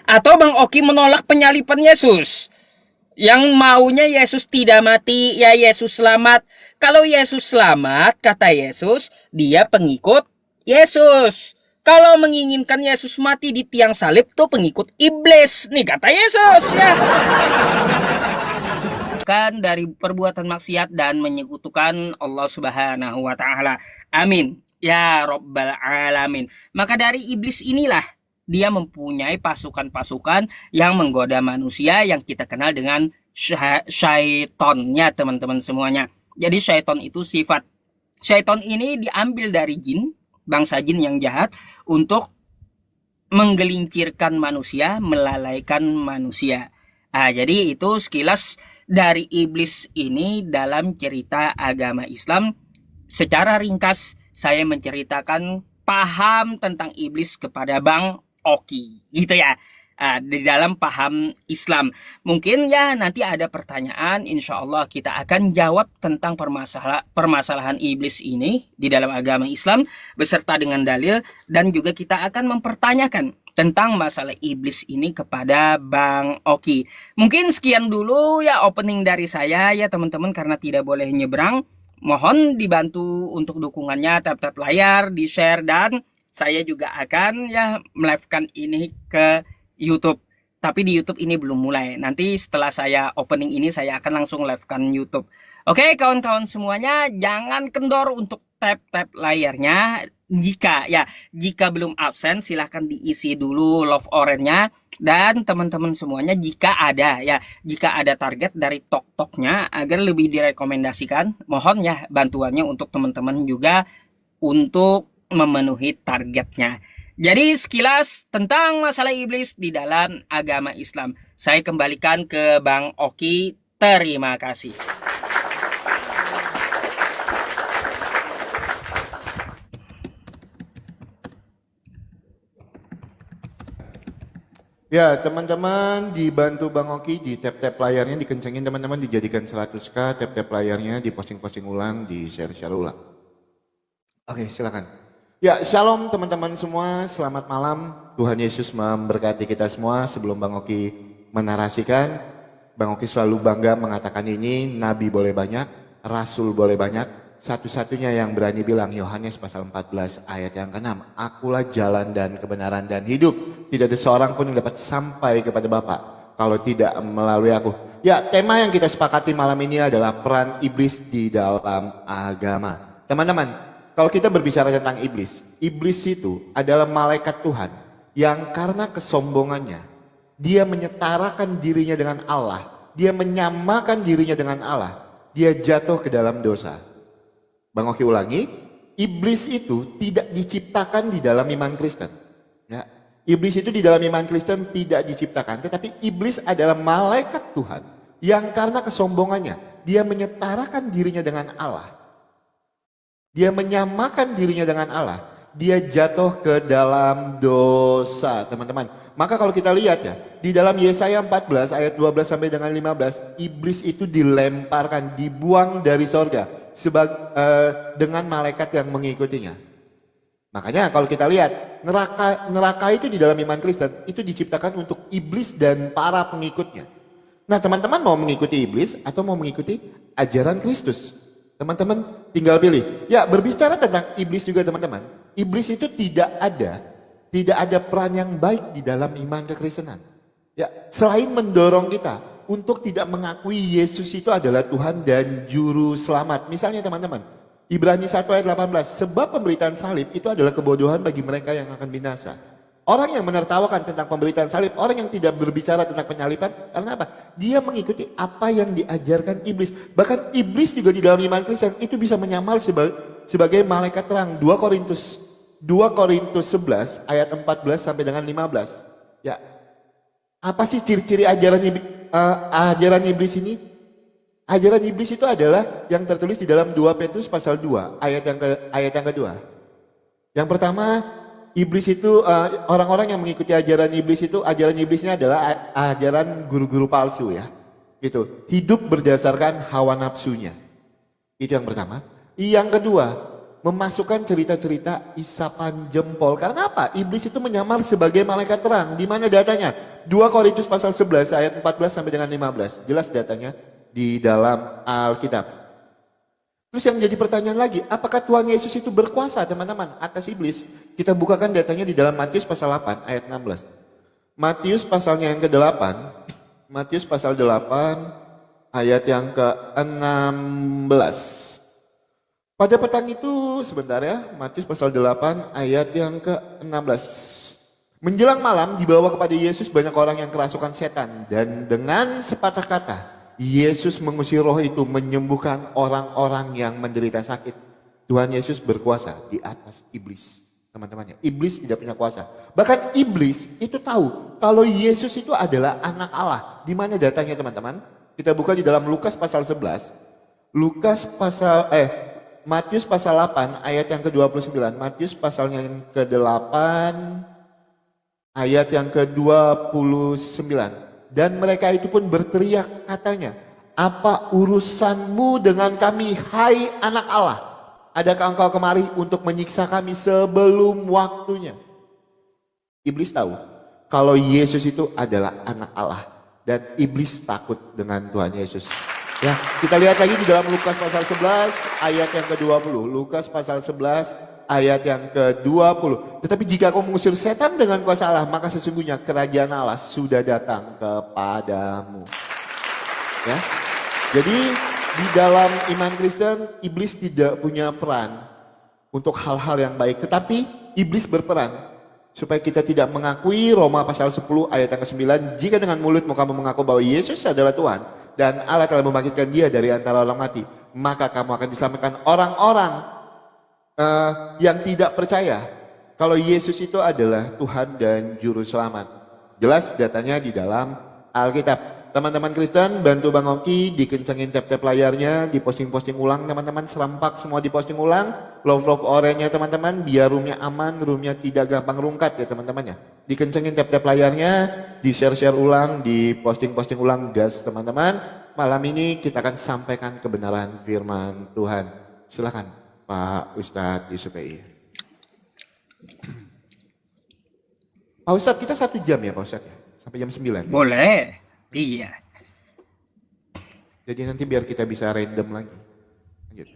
Atau Bang Oki menolak penyaliban Yesus? Yang maunya Yesus tidak mati, ya Yesus selamat. Kalau Yesus selamat, kata Yesus, dia pengikut Yesus. Kalau menginginkan Yesus mati di tiang salib, tuh pengikut iblis. Nih kata Yesus ya. Kan dari perbuatan maksiat dan menyekutukan Allah Subhanahu wa taala. Amin. Ya Rabbal alamin. Maka dari iblis inilah dia mempunyai pasukan-pasukan yang menggoda manusia yang kita kenal dengan syaitonnya, teman-teman semuanya. Jadi syaiton itu sifat. Syaiton ini diambil dari jin, bangsa jin yang jahat, untuk menggelincirkan manusia, melalaikan manusia. Jadi itu sekilas dari iblis ini dalam cerita agama Islam. Secara ringkas saya menceritakan paham tentang iblis kepada Bang Oki, gitu ya. Di dalam paham Islam. Mungkin ya nanti ada pertanyaan, insya Allah kita akan jawab tentang permasalahan iblis ini di dalam agama Islam beserta dengan dalil, dan juga kita akan mempertanyakan tentang masalah iblis ini kepada Bang Oki. Mungkin sekian dulu ya opening dari saya ya teman-teman, karena tidak boleh nyebrang. Mohon dibantu untuk dukungannya, tap-tap layar, di-share, dan saya juga akan ya melive-kan ini ke YouTube. Tapi di YouTube ini belum mulai. Nanti setelah saya opening ini saya akan langsung live-kan YouTube. Oke, kawan-kawan semuanya, jangan kendor untuk tap-tap layarnya. Jika belum absen silahkan diisi dulu love orange-nya. Dan teman-teman semuanya, jika ada target dari tok-toknya agar lebih direkomendasikan, mohon ya bantuannya untuk teman-teman juga untuk memenuhi targetnya. Jadi sekilas tentang masalah iblis di dalam agama Islam. Saya kembalikan ke Bang Oki. Terima kasih. Ya, teman-teman dibantu Bang Oki di tap-tap layarnya, dikencengin teman-teman, dijadikan 100k, tap-tap layarnya diposting-posting ulang, di share-share ulang. Oke, silakan. Ya, shalom teman-teman semua, selamat malam. Tuhan Yesus memberkati kita semua. Sebelum Bang Oki menarasikan, Bang Oki selalu bangga mengatakan ini, nabi boleh banyak, rasul boleh banyak. Satu-satunya yang berani bilang, Yohanes pasal 14 ayat yang ke-6, akulah jalan dan kebenaran dan hidup. Tidak ada seorang pun yang dapat sampai kepada Bapa kalau tidak melalui aku. Ya, tema yang kita sepakati malam ini adalah peran iblis di dalam agama. Teman-teman, kalau kita berbicara tentang iblis, iblis itu adalah malaikat Tuhan yang karena kesombongannya, dia menyetarakan dirinya dengan Allah, dia menyamakan dirinya dengan Allah, dia jatuh ke dalam dosa. Bang Oki ulangi, iblis itu tidak diciptakan di dalam iman Kristen. Ya, iblis itu di dalam iman Kristen tidak diciptakan, tetapi iblis adalah malaikat Tuhan yang karena kesombongannya, dia menyetarakan dirinya dengan Allah. Dia menyamakan dirinya dengan Allah. Dia jatuh ke dalam dosa, teman-teman. Maka kalau kita lihat ya, di dalam Yesaya 14 ayat 12 sampai dengan 15, iblis itu dilemparkan, dibuang dari sorga dengan malaikat yang mengikutinya. Makanya kalau kita lihat, neraka itu di dalam iman Kristen itu diciptakan untuk iblis dan para pengikutnya. Nah, teman-teman mau mengikuti iblis atau mau mengikuti ajaran Kristus? Teman-teman tinggal pilih. Ya, berbicara tentang iblis juga teman-teman. Iblis itu tidak ada peran yang baik di dalam iman kekristenan. Ya, selain mendorong kita untuk tidak mengakui Yesus itu adalah Tuhan dan Juru Selamat. Misalnya teman-teman, Ibrani 1 ayat 18, sebab pemberitaan salib itu adalah kebodohan bagi mereka yang akan binasa. Orang yang menertawakan tentang pemberitaan salib, orang yang tidak berbicara tentang penyaliban, karena apa? Dia mengikuti apa yang diajarkan iblis. Bahkan iblis juga di dalam iman Kristen itu bisa menyamar sebagai malaikat terang. 2 Korintus 11 ayat 14 sampai dengan 15. Ya, apa sih ciri-ciri ajaran iblis ini? Ajaran iblis itu adalah yang tertulis di dalam 2 Petrus pasal 2 ayat yang kedua. Yang pertama, iblis itu orang-orang yang mengikuti ajaran iblisnya adalah ajaran guru-guru palsu ya. Gitu. Hidup berdasarkan hawa nafsunya. Itu yang pertama. Yang kedua, memasukkan cerita-cerita isapan jempol. Karena apa? Iblis itu menyamar sebagai malaikat terang. Di mana datanya? 2 Korintus pasal 11 ayat 14 sampai dengan 15. Jelas datanya di dalam Alkitab. Terus yang menjadi pertanyaan lagi, apakah Tuhan Yesus itu berkuasa teman-teman atas iblis? Kita bukakan datanya di dalam Matius pasal 8 ayat 16. Matius pasalnya yang ke-8, Matius pasal 8 ayat yang ke-16. Pada petang itu, sebentar ya, Matius pasal 8 ayat yang ke-16. Menjelang malam dibawa kepada Yesus banyak orang yang kerasukan setan. Dan dengan sepatah kata, Yesus mengusir roh itu, menyembuhkan orang-orang yang menderita sakit. Tuhan Yesus berkuasa di atas iblis. Teman-temannya, iblis tidak punya kuasa. Bahkan iblis itu tahu kalau Yesus itu adalah anak Allah. Di mana datanya teman-teman? Kita buka di dalam Lukas pasal 11. Matius pasal 8 ayat yang ke-29. Matius pasalnya yang ke-8 ayat yang ke-29. Dan mereka itu pun berteriak katanya, apa urusanmu dengan kami, hai anak Allah? Adakah engkau kemari untuk menyiksa kami sebelum waktunya? Iblis tahu kalau Yesus itu adalah anak Allah. Dan iblis takut dengan Tuhan Yesus. Ya, kita lihat lagi di dalam Lukas pasal 11 ayat yang ke-20. Lukas pasal 11 ayat yang ke-20. Tetapi jika kau mengusir setan dengan kuasa Allah, maka sesungguhnya kerajaan Allah sudah datang kepadamu. Ya. Jadi di dalam iman Kristen, iblis tidak punya peran untuk hal-hal yang baik. Tetapi iblis berperan supaya kita tidak mengakui. Roma pasal 10 ayat yang ke-9. Jika dengan mulutmu kamu mengaku bahwa Yesus adalah Tuhan dan Allah telah membangkitkan dia dari antara orang mati, maka kamu akan diselamatkan. Orang-orang yang tidak percaya kalau Yesus itu adalah Tuhan dan Juru Selamat. Jelas datanya di dalam Alkitab. Teman-teman Kristen, bantu Bang Oki dikencengin tap-tap layarnya, diposting-posting ulang teman-teman, serempak semua diposting ulang, love oranye teman-teman, biar roomnya aman, roomnya tidak gampang rungkat ya teman-teman ya. Dikencengin tap-tap layarnya, di-share ulang, diposting-posting ulang, gas teman-teman. Malam ini kita akan sampaikan kebenaran firman Tuhan. Silakan Pak Ustadz Yusuf PI. Pak Ustadz, kita 1 jam ya Pak Ustadz ya? Sampai jam 9. Boleh. Iya. Jadi nanti biar kita bisa random lagi. Lanjut.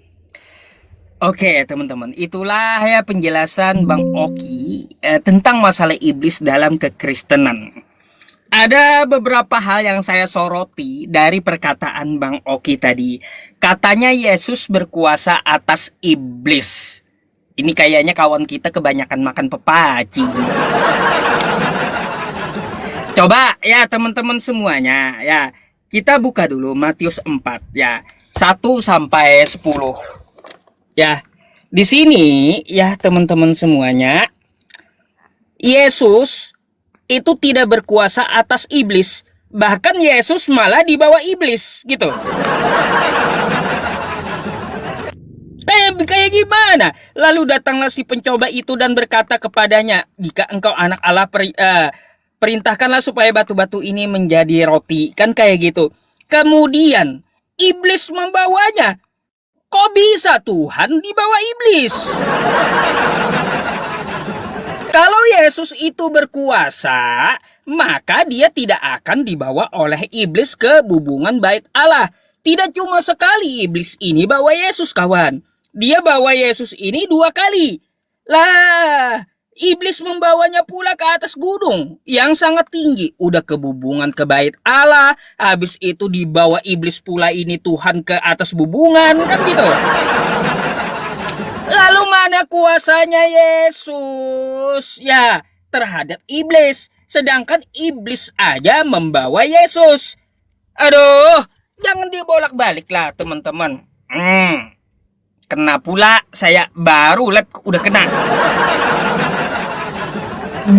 Oke teman-teman, itulah ya penjelasan Bang Oki tentang masalah iblis dalam kekristenan. Ada beberapa hal yang saya soroti dari perkataan Bang Oki tadi. Katanya Yesus berkuasa atas iblis. Ini kayaknya kawan kita kebanyakan makan pepaci. Coba ya teman-teman semuanya ya, kita buka dulu Matius 4 ya, 1 sampai 10. Ya. Di sini ya teman-teman semuanya, Yesus itu tidak berkuasa atas iblis, bahkan Yesus malah dibawa iblis gitu. Kayak gimana? Lalu datanglah si pencoba itu dan berkata kepadanya, jika engkau anak Allah, perintahkanlah supaya batu-batu ini menjadi roti. Kan kayak gitu. Kemudian iblis membawanya. Kok bisa Tuhan dibawa iblis? Kalau Yesus itu berkuasa, maka dia tidak akan dibawa oleh iblis ke bubungan bait Allah. Tidak cuma sekali iblis ini bawa Yesus, kawan. Dia bawa Yesus ini 2 kali. Lah, iblis membawanya pula ke atas gunung yang sangat tinggi. Udah kebubungan ke bait Allah. Habis itu dibawa iblis pula ini Tuhan ke atas bubungan. Kan gitu. Lalu mana kuasanya Yesus? Ya, terhadap iblis. Sedangkan iblis aja membawa Yesus. Aduh, jangan dibolak-balik lah teman-teman. Kena pula saya baru lab udah kena.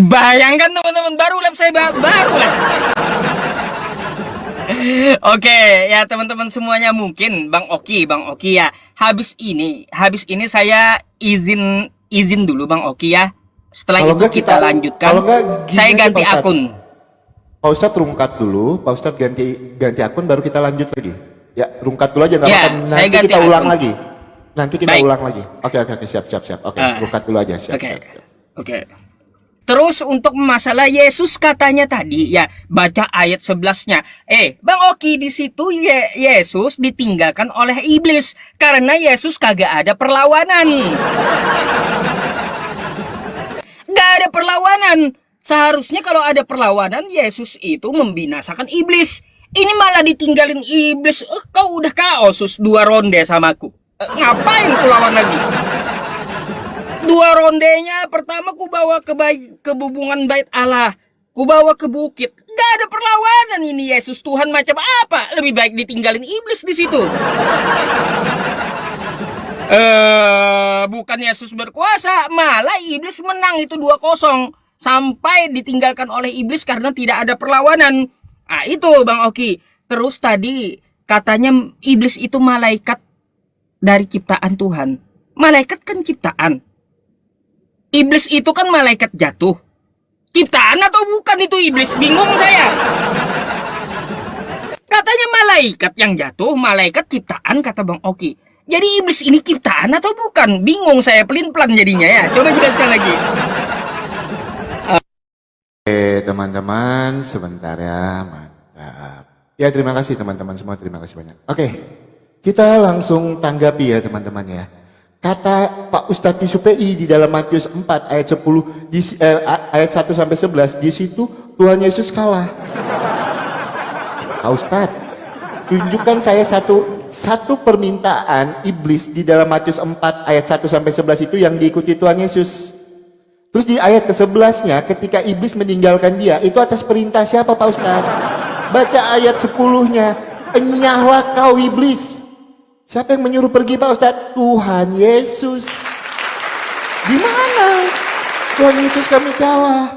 Bayangkan teman-teman, baru lab saya baru lab. Oke, ya teman-teman semuanya, mungkin Bang Oki ya. Habis ini saya izin dulu Bang Oki ya. Setelah kalau itu kita lanjutkan. Saya ganti akun. Pak Ustadz rungkat dulu, Pak Ustadz ganti akun baru kita lanjut lagi. Ya, rungkat dulu aja nggak Ya, apa-apa. Nanti saya kita ganti ulang akun. lagi. Nanti kita Baik. ulang lagi. Oke, siap. Oke, rungkat dulu aja, siap. Oke. Terus untuk masalah Yesus katanya tadi ya, baca ayat 11-nya. Bang Oki, di situ Yesus ditinggalkan oleh iblis karena Yesus kagak ada perlawanan. Gak ada perlawanan. Seharusnya kalau ada perlawanan, Yesus itu membinasakan iblis. Ini malah ditinggalin iblis. Kau udah kaosus 2 ronde sama aku. Ngapain ku lawan lagi? 2 rondenya, pertama ku bawa ke bubungan bait Allah, ku bawa ke bukit. Gak ada perlawanan. Ini Yesus Tuhan macam apa? Lebih baik ditinggalin iblis di situ. Bukan Yesus berkuasa, malah iblis menang itu 2-0 sampai ditinggalkan oleh iblis karena tidak ada perlawanan. Itu Bang Oki. Terus tadi katanya iblis itu malaikat dari ciptaan Tuhan. Malaikat kan ciptaan. Iblis itu kan malaikat jatuh. Ciptaan atau bukan itu iblis? Bingung saya. Katanya malaikat yang jatuh, malaikat ciptaan kata Bang Oki. Jadi iblis ini ciptaan atau bukan? Bingung saya, pelin-pelan jadinya ya. Coba jelaskan lagi. Oke teman-teman, sebentar ya, mantap. Ya terima kasih teman-teman semua, terima kasih banyak. Oke, kita langsung tanggapi ya teman-teman ya. Kata Pak Ustadz Yusuf PI di dalam Matius 4 ayat 10 ayat 1 sampai 11, di situ Tuhan Yesus kalah. Pak Ustadz, tunjukkan saya satu permintaan iblis di dalam Matius 4 ayat 1 sampai 11 itu yang diikuti Tuhan Yesus. Terus di ayat ke-11-nya ketika iblis meninggalkan dia, itu atas perintah siapa Pak Ustadz? Baca ayat 10-nya, enyahlah kau iblis. Siapa yang menyuruh pergi Pak Ustadz? Tuhan Yesus. Di mana? Tuhan Yesus kami kalah.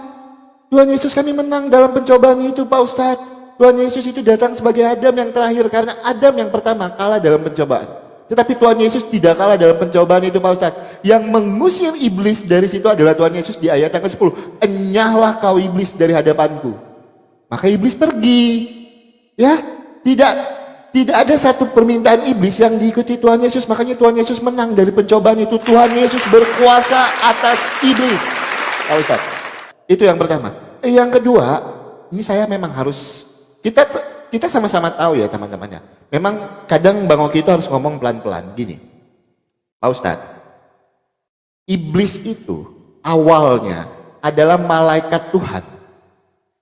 Tuhan Yesus kami menang dalam pencobaan itu Pak Ustadz. Tuhan Yesus itu datang sebagai Adam yang terakhir karena Adam yang pertama kalah dalam pencobaan. Tetapi Tuhan Yesus tidak kalah dalam pencobaan itu Pak Ustadz. Yang mengusir iblis dari situ adalah Tuhan Yesus di ayat yang ke-10. Enyahlah kau iblis dari hadapanku. Maka iblis pergi. Ya, tidak ada satu permintaan iblis yang diikuti Tuhan Yesus. Makanya Tuhan Yesus menang dari pencobaan itu. Tuhan Yesus berkuasa atas iblis. Pak Ustadz, itu yang pertama. Yang kedua, ini saya memang harus, kita sama-sama tahu ya teman-temannya. Memang kadang Bang Oki itu harus ngomong pelan-pelan. Gini, Pak Ustadz, iblis itu awalnya adalah malaikat Tuhan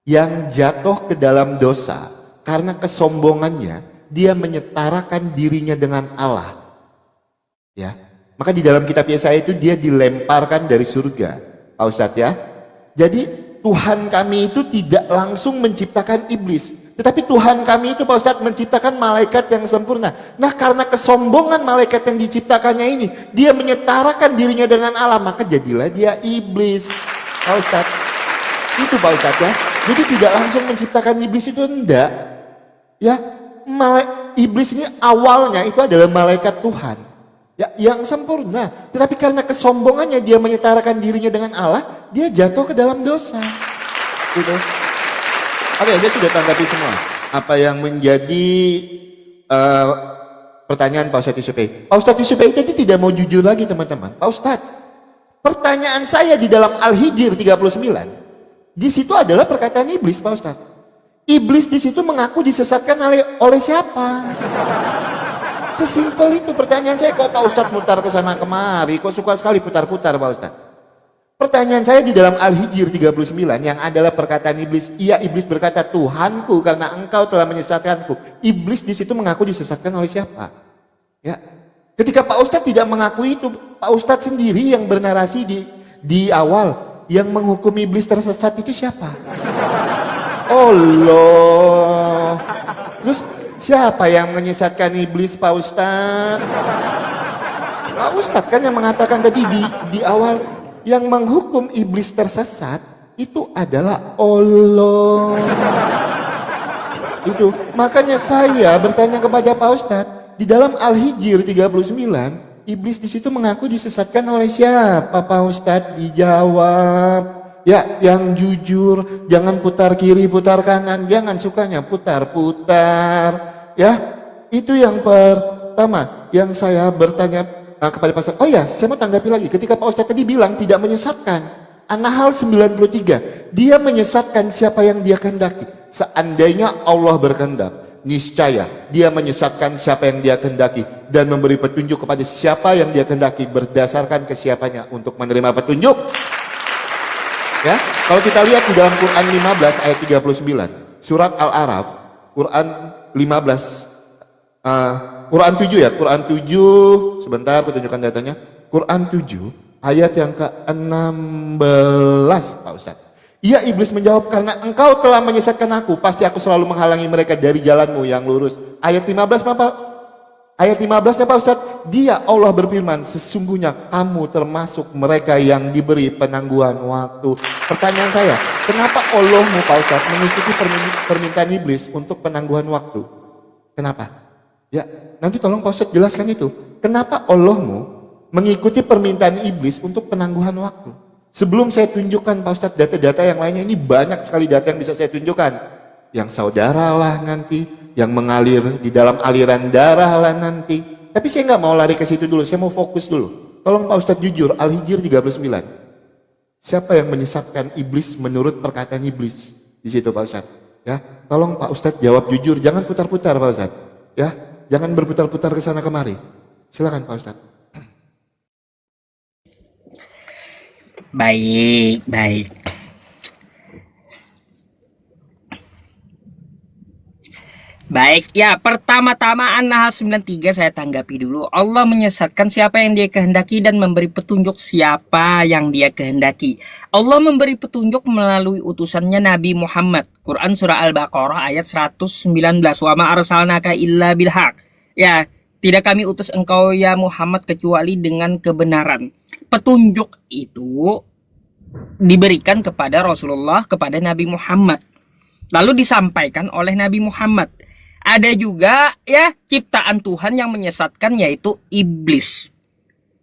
yang jatuh ke dalam dosa karena kesombongannya. Dia menyetarakan dirinya dengan Allah. Ya. Maka di dalam kitab Yesaya itu dia dilemparkan dari surga. Pak Ustadz ya. Jadi Tuhan kami itu tidak langsung menciptakan iblis. Tetapi Tuhan kami itu Pak Ustadz menciptakan malaikat yang sempurna. Nah karena kesombongan malaikat yang diciptakannya ini, dia menyetarakan dirinya dengan Allah. Maka jadilah dia iblis. Pak Ustadz. Itu Pak Ustadz ya. Jadi tidak langsung menciptakan iblis itu enggak. Ya. Iblis ini awalnya itu adalah malaikat Tuhan ya, yang sempurna, tetapi karena kesombongannya dia menyetarakan dirinya dengan Allah, dia jatuh ke dalam dosa gitu. Oke, saya sudah tanggapi semua apa yang menjadi pertanyaan Pak Ustadz Yusuf. Pak Ustadz Yusuf tadi tidak mau jujur lagi teman-teman. Pak Ustadz, pertanyaan saya di dalam Al-Hijr 39 di situ adalah perkataan iblis Pak Ustadz. Iblis di situ mengaku disesatkan oleh siapa? Sesimpel itu pertanyaan saya. Kok Pak Ustadz mutar ke sana kemari? Kok suka sekali putar-putar Pak Ustadz? Pertanyaan saya di dalam Al-Hijr 39 yang adalah perkataan iblis. Iya, iblis berkata, Tuhanku karena engkau telah menyesatkanku. Iblis di situ mengaku disesatkan oleh siapa? Ya. Ketika Pak Ustadz tidak mengakui itu, Pak Ustadz sendiri yang bernarasi di awal. Yang menghukum iblis tersesat itu siapa? Allah. Terus siapa yang menyesatkan iblis Pak Ustadz? Pak Ustadz kan yang mengatakan tadi di awal, yang menghukum iblis tersesat itu adalah Allah. Itu makanya saya bertanya kepada Pak Ustadz di dalam Al-Hijr 39, iblis di situ mengaku disesatkan oleh siapa Pak Ustadz? Dijawab. Ya, yang jujur, jangan putar kiri, putar kanan, jangan sukanya putar-putar. Ya, itu yang pertama yang saya bertanya kepada Pak Ustadz. Oh ya, saya mau tanggapi lagi. Ketika Pak Ustadz tadi bilang tidak menyesatkan, An-Nahl 93. Dia menyesatkan siapa yang dia kehendaki. Seandainya Allah berkehendak, niscaya dia menyesatkan siapa yang dia kehendaki dan memberi petunjuk kepada siapa yang dia kehendaki berdasarkan kesiapannya untuk menerima petunjuk. Ya, kalau kita lihat di dalam Quran 15 ayat 39, surat Al-A'raf, Quran 15, Quran 7 ya, Quran 7, sebentar aku tunjukkan datanya. Quran 7 ayat yang ke-16, Pak Ustadz. Iya, iblis menjawab, karena engkau telah menyesatkan aku, pasti aku selalu menghalangi mereka dari jalanmu yang lurus. Ayat 15 Pak. Ayat 15-nya Pak Ustadz, dia Allah berfirman, sesungguhnya kamu termasuk mereka yang diberi penangguhan waktu. Pertanyaan saya, kenapa Allahmu Pak Ustadz mengikuti permintaan iblis untuk penangguhan waktu? Kenapa? Ya, nanti tolong Pak Ustadz jelaskan itu. Kenapa Allahmu mengikuti permintaan iblis untuk penangguhan waktu? Sebelum saya tunjukkan Pak Ustadz data-data yang lainnya, ini banyak sekali data yang bisa saya tunjukkan. Yang saudara lah nanti, yang mengalir di dalam aliran darah lah nanti. Tapi saya nggak mau lari ke situ dulu, saya mau fokus dulu. Tolong Pak Ustadz jujur, Al-Hijr 39. Siapa yang menyesatkan iblis menurut perkataan iblis? Di situ Pak Ustadz. Ya, tolong Pak Ustadz jawab jujur, jangan putar-putar Pak Ustadz. Ya, jangan berputar-putar ke sana kemari. Silakan Pak Ustadz. Baik, baik. Baik, ya pertama-tama An-Nahl 93 saya tanggapi dulu. Allah menyesatkan siapa yang dia kehendaki dan memberi petunjuk siapa yang dia kehendaki. Allah memberi petunjuk melalui utusannya Nabi Muhammad. Quran surah Al-Baqarah ayat 119. Wa ma arsalnaka illa bilhaq. Ya, tidak kami utus engkau ya Muhammad kecuali dengan kebenaran. Petunjuk itu diberikan kepada Rasulullah, kepada Nabi Muhammad. Lalu disampaikan oleh Nabi Muhammad. Ada juga ya ciptaan Tuhan yang menyesatkan, yaitu iblis.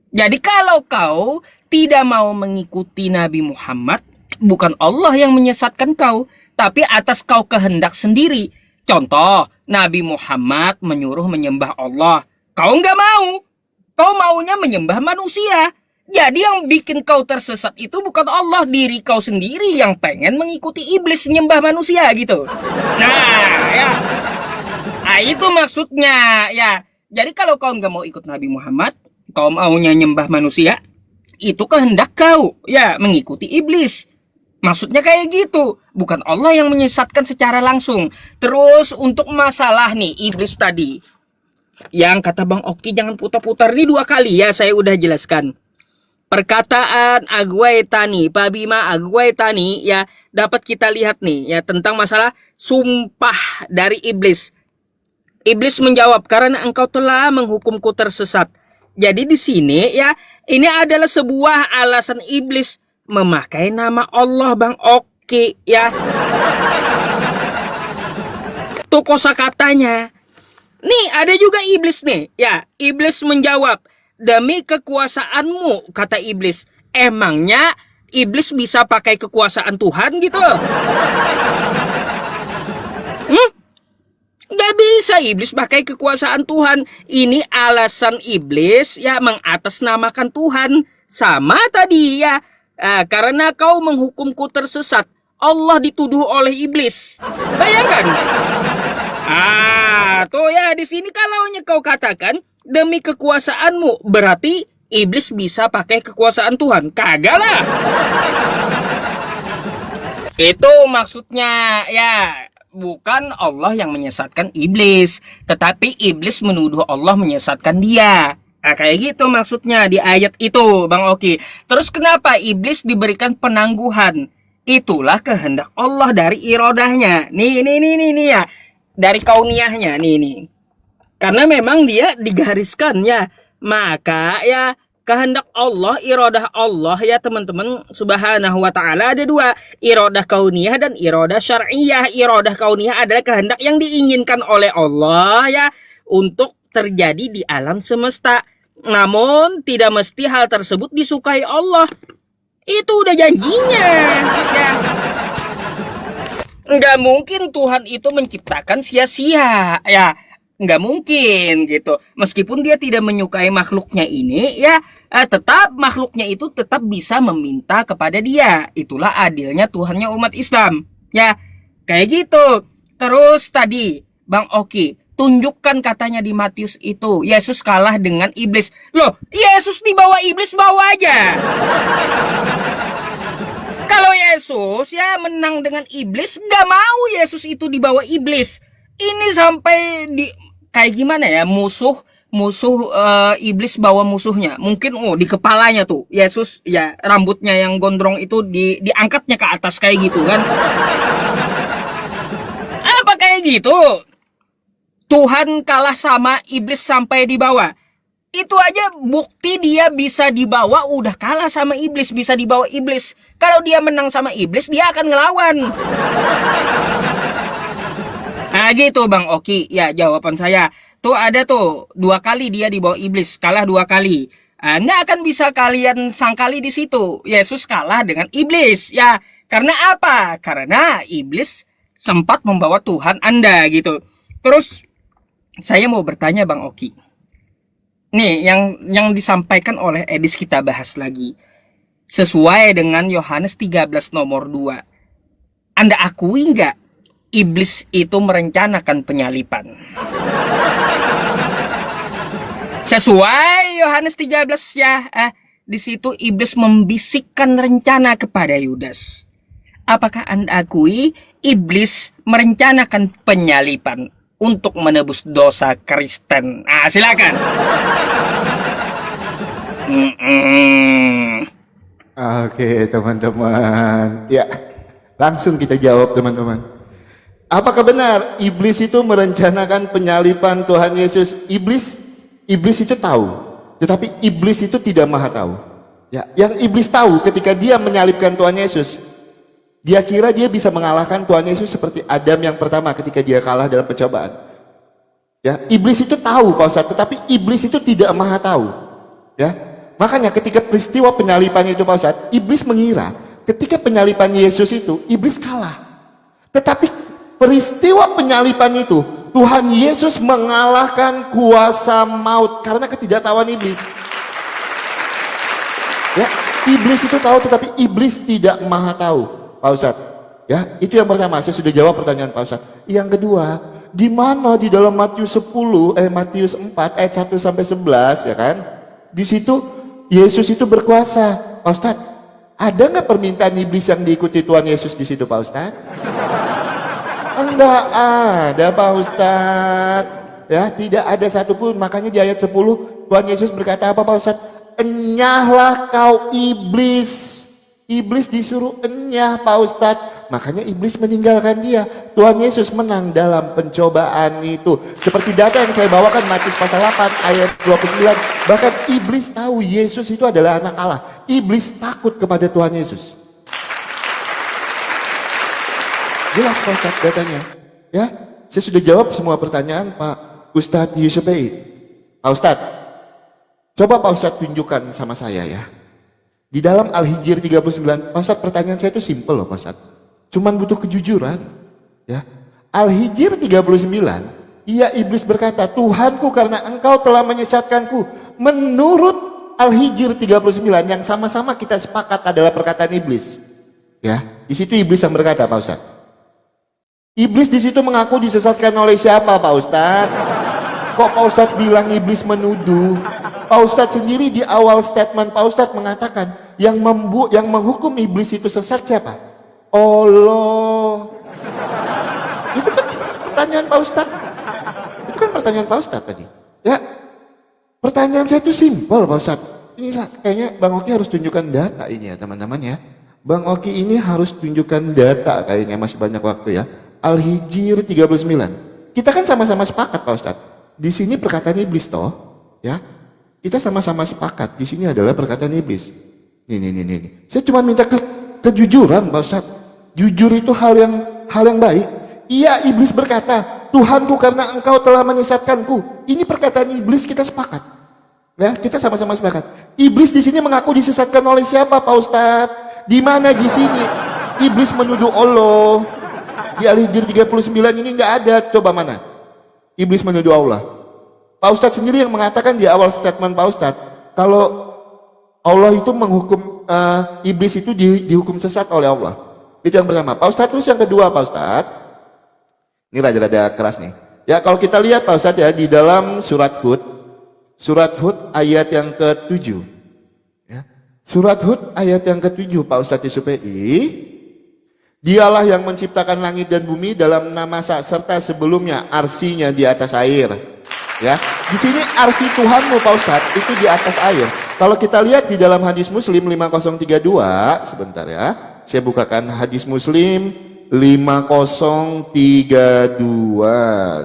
Jadi kalau kau tidak mau mengikuti Nabi Muhammad, bukan Allah yang menyesatkan kau, tapi atas kau kehendak sendiri. Contoh, Nabi Muhammad menyuruh menyembah Allah. Kau nggak mau. Kau maunya menyembah manusia. Jadi yang bikin kau tersesat itu bukan Allah, diri kau sendiri yang pengen mengikuti iblis menyembah manusia gitu. Nah, ya. Nah, itu maksudnya ya. Jadi kalau kau nggak mau ikut Nabi Muhammad, kau maunya nyembah manusia, itu kehendak kau ya mengikuti iblis. Maksudnya kayak gitu, bukan Allah yang menyesatkan secara langsung. Terus untuk masalah nih iblis tadi, yang kata Bang Oki jangan putar-putar, ini 2 kali ya saya udah jelaskan. Perkataan Agwaitani, Pak Bima Agwaitani ya dapat kita lihat nih ya tentang masalah sumpah dari iblis. Iblis menjawab, karena engkau telah menghukumku tersesat. Jadi di sini ya, ini adalah sebuah alasan iblis memakai nama Allah Bang Oki ya. Tuh kosakatanya. Nih ada juga iblis nih ya. Iblis menjawab, demi kekuasaanmu, kata iblis. Emangnya iblis bisa pakai kekuasaan Tuhan gitu? Gak bisa iblis pakai kekuasaan Tuhan. Ini alasan iblis ya mengatasnamakan Tuhan. Sama tadi ya, karena kau menghukumku tersesat, Allah dituduh oleh iblis. Bayangkan. Tuh ya di sini kalau kau katakan demi kekuasaanmu, berarti iblis bisa pakai kekuasaan Tuhan. Kagak lah. Itu maksudnya ya. Bukan Allah yang menyesatkan iblis, tetapi iblis menuduh Allah menyesatkan dia. Nah, kayak gitu maksudnya di ayat itu, Bang Oki. Terus kenapa iblis diberikan penangguhan? Itulah kehendak Allah dari irodahnya. Nih ya. Dari kauniyahnya, nih. Karena memang dia digariskan ya. Maka ya kehendak Allah, iradah Allah ya teman-teman subhanahu wa ta'ala ada 2. Iradah kauniyah dan iradah syar'iyah. Iradah kauniyah adalah kehendak yang diinginkan oleh Allah ya untuk terjadi di alam semesta. Namun tidak mesti hal tersebut disukai Allah. Itu udah janjinya ya. Nggak mungkin Tuhan itu menciptakan sia-sia ya. nggak mungkin gitu. Meskipun dia tidak menyukai makhluknya ini, ya tetap makhluknya itu tetap bisa meminta kepada dia. Itulah adilnya Tuhannya umat Islam. Ya, kayak gitu. Terus tadi, Bang Oki, tunjukkan katanya di Matius itu, Yesus kalah dengan iblis. Loh, Yesus dibawa iblis, bawa aja. Kalau Yesus ya menang dengan iblis, nggak mau Yesus itu dibawa iblis. Ini sampai di kayak gimana ya, musuh iblis bawa musuhnya. Mungkin di kepalanya tuh Yesus ya, rambutnya yang gondrong itu diangkatnya ke atas kayak gitu kan. Apa kayak gitu? Tuhan kalah sama iblis sampai dibawa. Itu aja bukti dia bisa dibawa, udah kalah sama iblis, bisa dibawa iblis. Kalau dia menang sama iblis, dia akan ngelawan. Nah gitu Bang Oki, ya jawaban saya. Tuh ada tuh 2 kali dia dibawa iblis, kalah 2 kali. Nggak akan bisa kalian sangkali di situ. Yesus kalah dengan iblis, ya. Karena apa? Karena iblis sempat membawa Tuhan Anda gitu. Terus saya mau bertanya Bang Oki. Nih yang disampaikan oleh Edis kita bahas lagi. Sesuai dengan Yohanes 13 nomor 2. Anda akui nggak iblis itu merencanakan penyalipan? Sesuai Yohanes 13 ya, di situ iblis membisikkan rencana kepada Yudas. Apakah Anda akui iblis merencanakan penyalipan untuk menebus dosa Kristen? Silakan. Oke, teman-teman. Ya, langsung kita jawab, teman-teman. Apakah benar iblis itu merencanakan penyalipan Tuhan Yesus? Iblis itu tahu, tetapi iblis itu tidak maha tahu. Ya, yang iblis tahu ketika dia menyalibkan Tuhan Yesus, dia kira dia bisa mengalahkan Tuhan Yesus seperti Adam yang pertama ketika dia kalah dalam pencobaan. Ya, iblis itu tahu Pak Ustadz, tetapi iblis itu tidak maha tahu. Ya, makanya ketika peristiwa penyalipan itu Pak Ustadz, iblis mengira ketika penyalipan Yesus itu iblis kalah. Tetapi peristiwa penyalipan itu Tuhan Yesus mengalahkan kuasa maut karena ketidaktahuan iblis. Ya, iblis itu tahu tetapi iblis tidak maha tahu, Pak Ustadz. Ya, itu yang pertama. Saya sudah jawab pertanyaan Pak Ustadz. Yang kedua, di mana di dalam Matius 4 ayat 1 sampai 11 ya kan? Di situ Yesus itu berkuasa, Pak Ustadz. Ada nggak permintaan iblis yang diikuti Tuhan Yesus di situ, Pak Ustadz? Enggak ada, Pak Ustadz. Ya, tidak ada satupun. Makanya di ayat 10 Tuhan Yesus berkata apa, Pak Ustadz? Enyahlah kau iblis. Iblis disuruh enyah, Pak Ustadz. Makanya iblis meninggalkan dia. Tuhan Yesus menang dalam pencobaan itu. Seperti data yang saya bawakan Matius pasal 8 ayat 29. Bahkan iblis tahu Yesus itu adalah anak Allah. Iblis takut kepada Tuhan Yesus. Jelas Pak Ustadz datanya. Ya, saya sudah jawab semua pertanyaan Pak Ustadz Yusufei. Pak Ustadz, coba Pak Ustadz tunjukkan sama saya ya. Di dalam Al-Hijr 39, Pak Ustadz pertanyaan saya itu simple loh Pak Ustadz. Cuman butuh kejujuran. Ya. Al-Hijr 39, iya iblis berkata, Tuhanku karena engkau telah menyesatkanku. Menurut Al-Hijr 39 yang sama-sama kita sepakat adalah perkataan iblis. Ya, di situ iblis yang berkata Pak Ustadz. Iblis di situ mengaku disesatkan oleh siapa Pak Ustadz? Kok Pak Ustadz bilang iblis menuduh? Pak Ustadz sendiri di awal statement Pak Ustadz mengatakan yang menghukum iblis itu sesat siapa? Allah. Itu kan pertanyaan Pak Ustadz. Itu kan pertanyaan Pak Ustadz tadi. Ya, pertanyaan saya itu simpel Pak Ustadz. Ini kayaknya Bang Oki harus tunjukkan data ini ya teman-teman ya. Bang Oki ini harus tunjukkan data kayaknya, masih banyak waktu ya. Al-Hijr 39. Kita kan sama-sama sepakat Pak Ustadz. Di sini perkataan iblis toh, ya. Kita sama-sama sepakat. Di sini adalah perkataan iblis. Nih. Saya cuma minta kejujuran Pak Ustadz. Jujur itu hal yang baik. Iya, iblis berkata, Tuhanku karena engkau telah menyesatkanku. Ini perkataan iblis, kita sepakat. Ya, kita sama-sama sepakat. Iblis di sini mengaku disesatkan oleh siapa Pak Ustadz? Di mana di sini iblis menuduh Allah? Di Al-Hijr 39 ini nggak ada. Coba mana? Iblis menuduh Allah. Pak Ustadz sendiri yang mengatakan di awal statement Pak Ustadz, kalau Allah itu menghukum iblis itu dihukum sesat oleh Allah. Itu yang pertama. Pak Ustadz, terus yang kedua Pak Ustadz, ini rada-rada keras nih. Ya kalau kita lihat Pak Ustadz ya di dalam surat Hud ayat yang ke-7. Ya. Surat Hud ayat yang ke-7 Pak Ustadz Yusufei. Dialah yang menciptakan langit dan bumi dalam nama serta sebelumnya arsinya di atas air. Ya, di sini arsi Tuhanmu Pak Ustadz itu di atas air. Kalau kita lihat di dalam hadis Muslim 5032, sebentar ya, saya bukakan hadis Muslim 5032,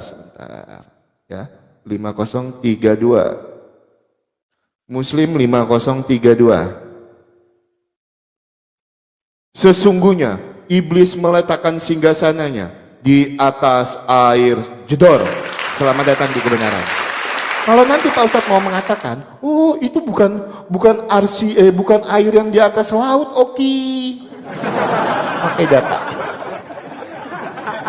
sebentar ya, 5032. Muslim 5032. Sesungguhnya iblis meletakkan singgasananya di atas air jedor. Selamat datang di kebenaran. Kalau nanti Pak Ustadz mau mengatakan, oh itu bukan bukan air yang di atas laut, oke. Pakai data.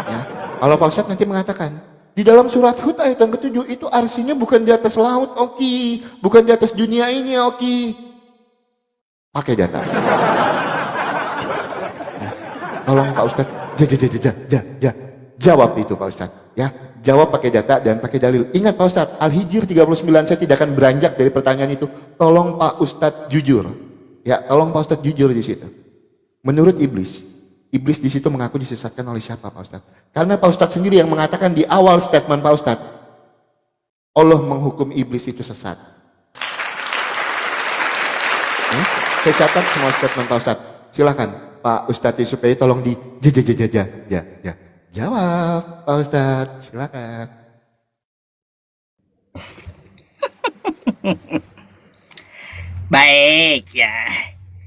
Ya. Kalau Pak Ustadz nanti mengatakan, di dalam surat Hud ayat yang ke-7 itu arsinya bukan di atas laut, oke. Bukan di atas dunia ini, oke. Pakai data. Ya. Tolong Pak Ustadz, jawab itu Pak Ustadz. Ya, jawab pakai data dan pakai dalil. Ingat Pak Ustadz, Al-Hijr 39 saya tidak akan beranjak dari pertanyaan itu. Tolong Pak Ustadz jujur. Ya, tolong Pak Ustadz jujur di situ. Menurut iblis di situ mengaku disesatkan oleh siapa Pak Ustadz? Karena Pak Ustadz sendiri yang mengatakan di awal statement Pak Ustadz, Allah menghukum iblis itu sesat. Ya, saya catat semua statement Pak Ustadz. Silakan Pak Ustadz Yusufei tolong jawab Pak Ustadz, silakan. Baik ya,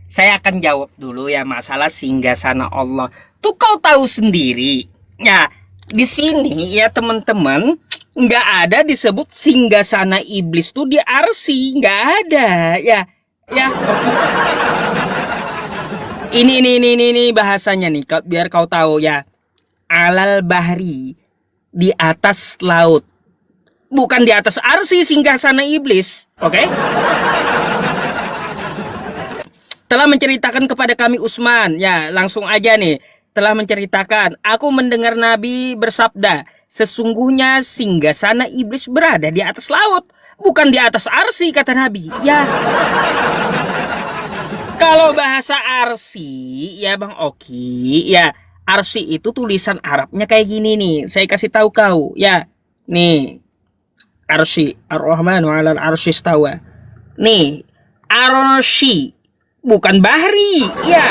saya akan jawab dulu ya masalah singgasana Allah. Tuh kau tahu sendiri. Ya, di sini ya teman-teman, nggak ada disebut singgasana iblis tuh di arsy, nggak ada ya. Ya. Ini bahasanya nih, biar kau tahu ya. Alal bahri, di atas laut, bukan di atas arsy singgasana iblis, oke? Telah menceritakan kepada kami Utsman, ya langsung aja nih, telah menceritakan, aku mendengar Nabi bersabda, sesungguhnya singgasana iblis berada di atas laut, bukan di atas arsy, kata Nabi. Ya. Kalau bahasa arsy, ya Bang Oki, ya. Arsy itu tulisan Arabnya kayak gini nih. Saya kasih tahu kau, ya. Nih. Arsy, Ar-Rahmanu 'alal arsy istawa. Nih, arsy bukan bahri, ya.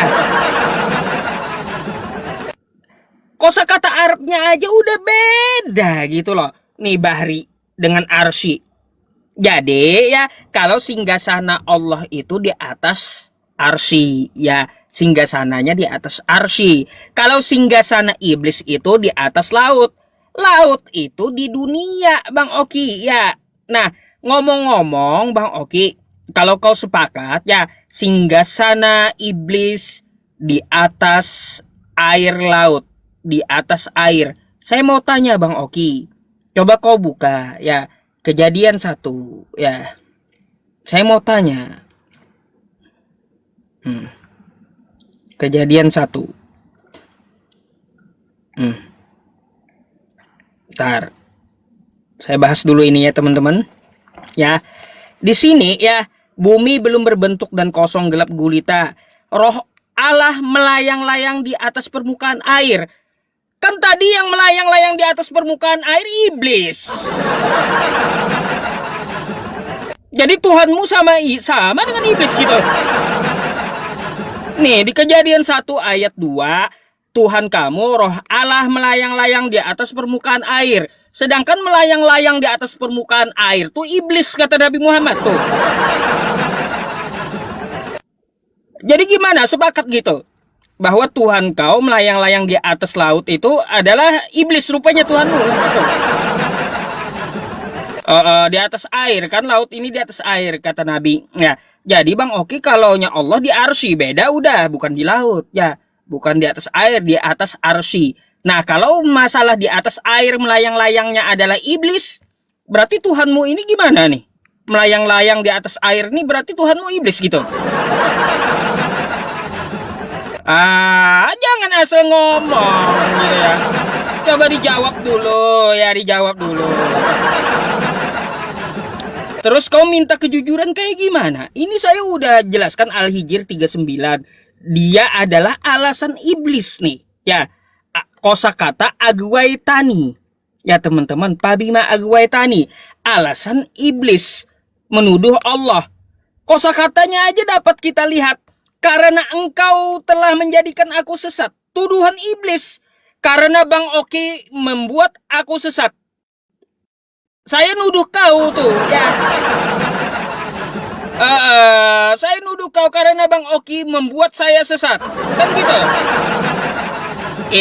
Kosakata Arabnya aja udah beda gitu loh. Nih bahri dengan arsy. Jadi ya, kalau singgasana Allah itu di atas arsy, ya. Singgasananya di atas arsy. Kalau singgasana iblis itu di atas laut. Laut itu di dunia, Bang Oki, ya. Nah, ngomong-ngomong Bang Oki, kalau kau sepakat ya, singgasana iblis di atas air laut, di atas air. Saya mau tanya Bang Oki, coba kau buka ya Kejadian 1 ya. Saya mau tanya. Kejadian 1. Bentar. Saya bahas dulu ini ya teman-teman. Ya. Di sini ya, bumi belum berbentuk dan kosong gelap gulita. Roh Allah melayang-layang di atas permukaan air. Kan tadi yang melayang-layang di atas permukaan air iblis. Jadi Tuhanmu sama dengan iblis gitu. Nih, di Kejadian 1 ayat 2, Tuhan kamu, roh Allah melayang-layang di atas permukaan air. Sedangkan melayang-layang di atas permukaan air tuh iblis, kata Nabi Muhammad tuh. Jadi gimana? Sepakat gitu? Bahwa Tuhan kau melayang-layang di atas laut itu adalah iblis rupanya Tuhanmu. Gitu. Di atas air kan, laut ini di atas air kata Nabi. Ya, jadi Bang Oki kalaunya Allah di arsy beda udah, bukan di laut ya, bukan di atas air, di atas arsy. Nah, kalau masalah di atas air melayang-layangnya adalah iblis, berarti Tuhanmu ini gimana nih? Melayang-layang di atas air nih berarti Tuhanmu iblis gitu. Jangan asal ngomong gitu ya. Coba dijawab dulu ya, dijawab dulu. Terus kau minta kejujuran kayak gimana? Ini saya udah jelaskan Al-Hijr 39. Dia adalah alasan iblis nih. Ya, kosakata agwaitani. Ya teman-teman, pabima agwaitani. Alasan iblis menuduh Allah. Kosakatanya aja dapat kita lihat. Karena engkau telah menjadikan aku sesat. Tuduhan iblis. Karena Bang Oki membuat aku sesat. Saya nuduh kau tuh, ya. Saya nuduh kau karena Bang Oki membuat saya sesat. Kan gitu.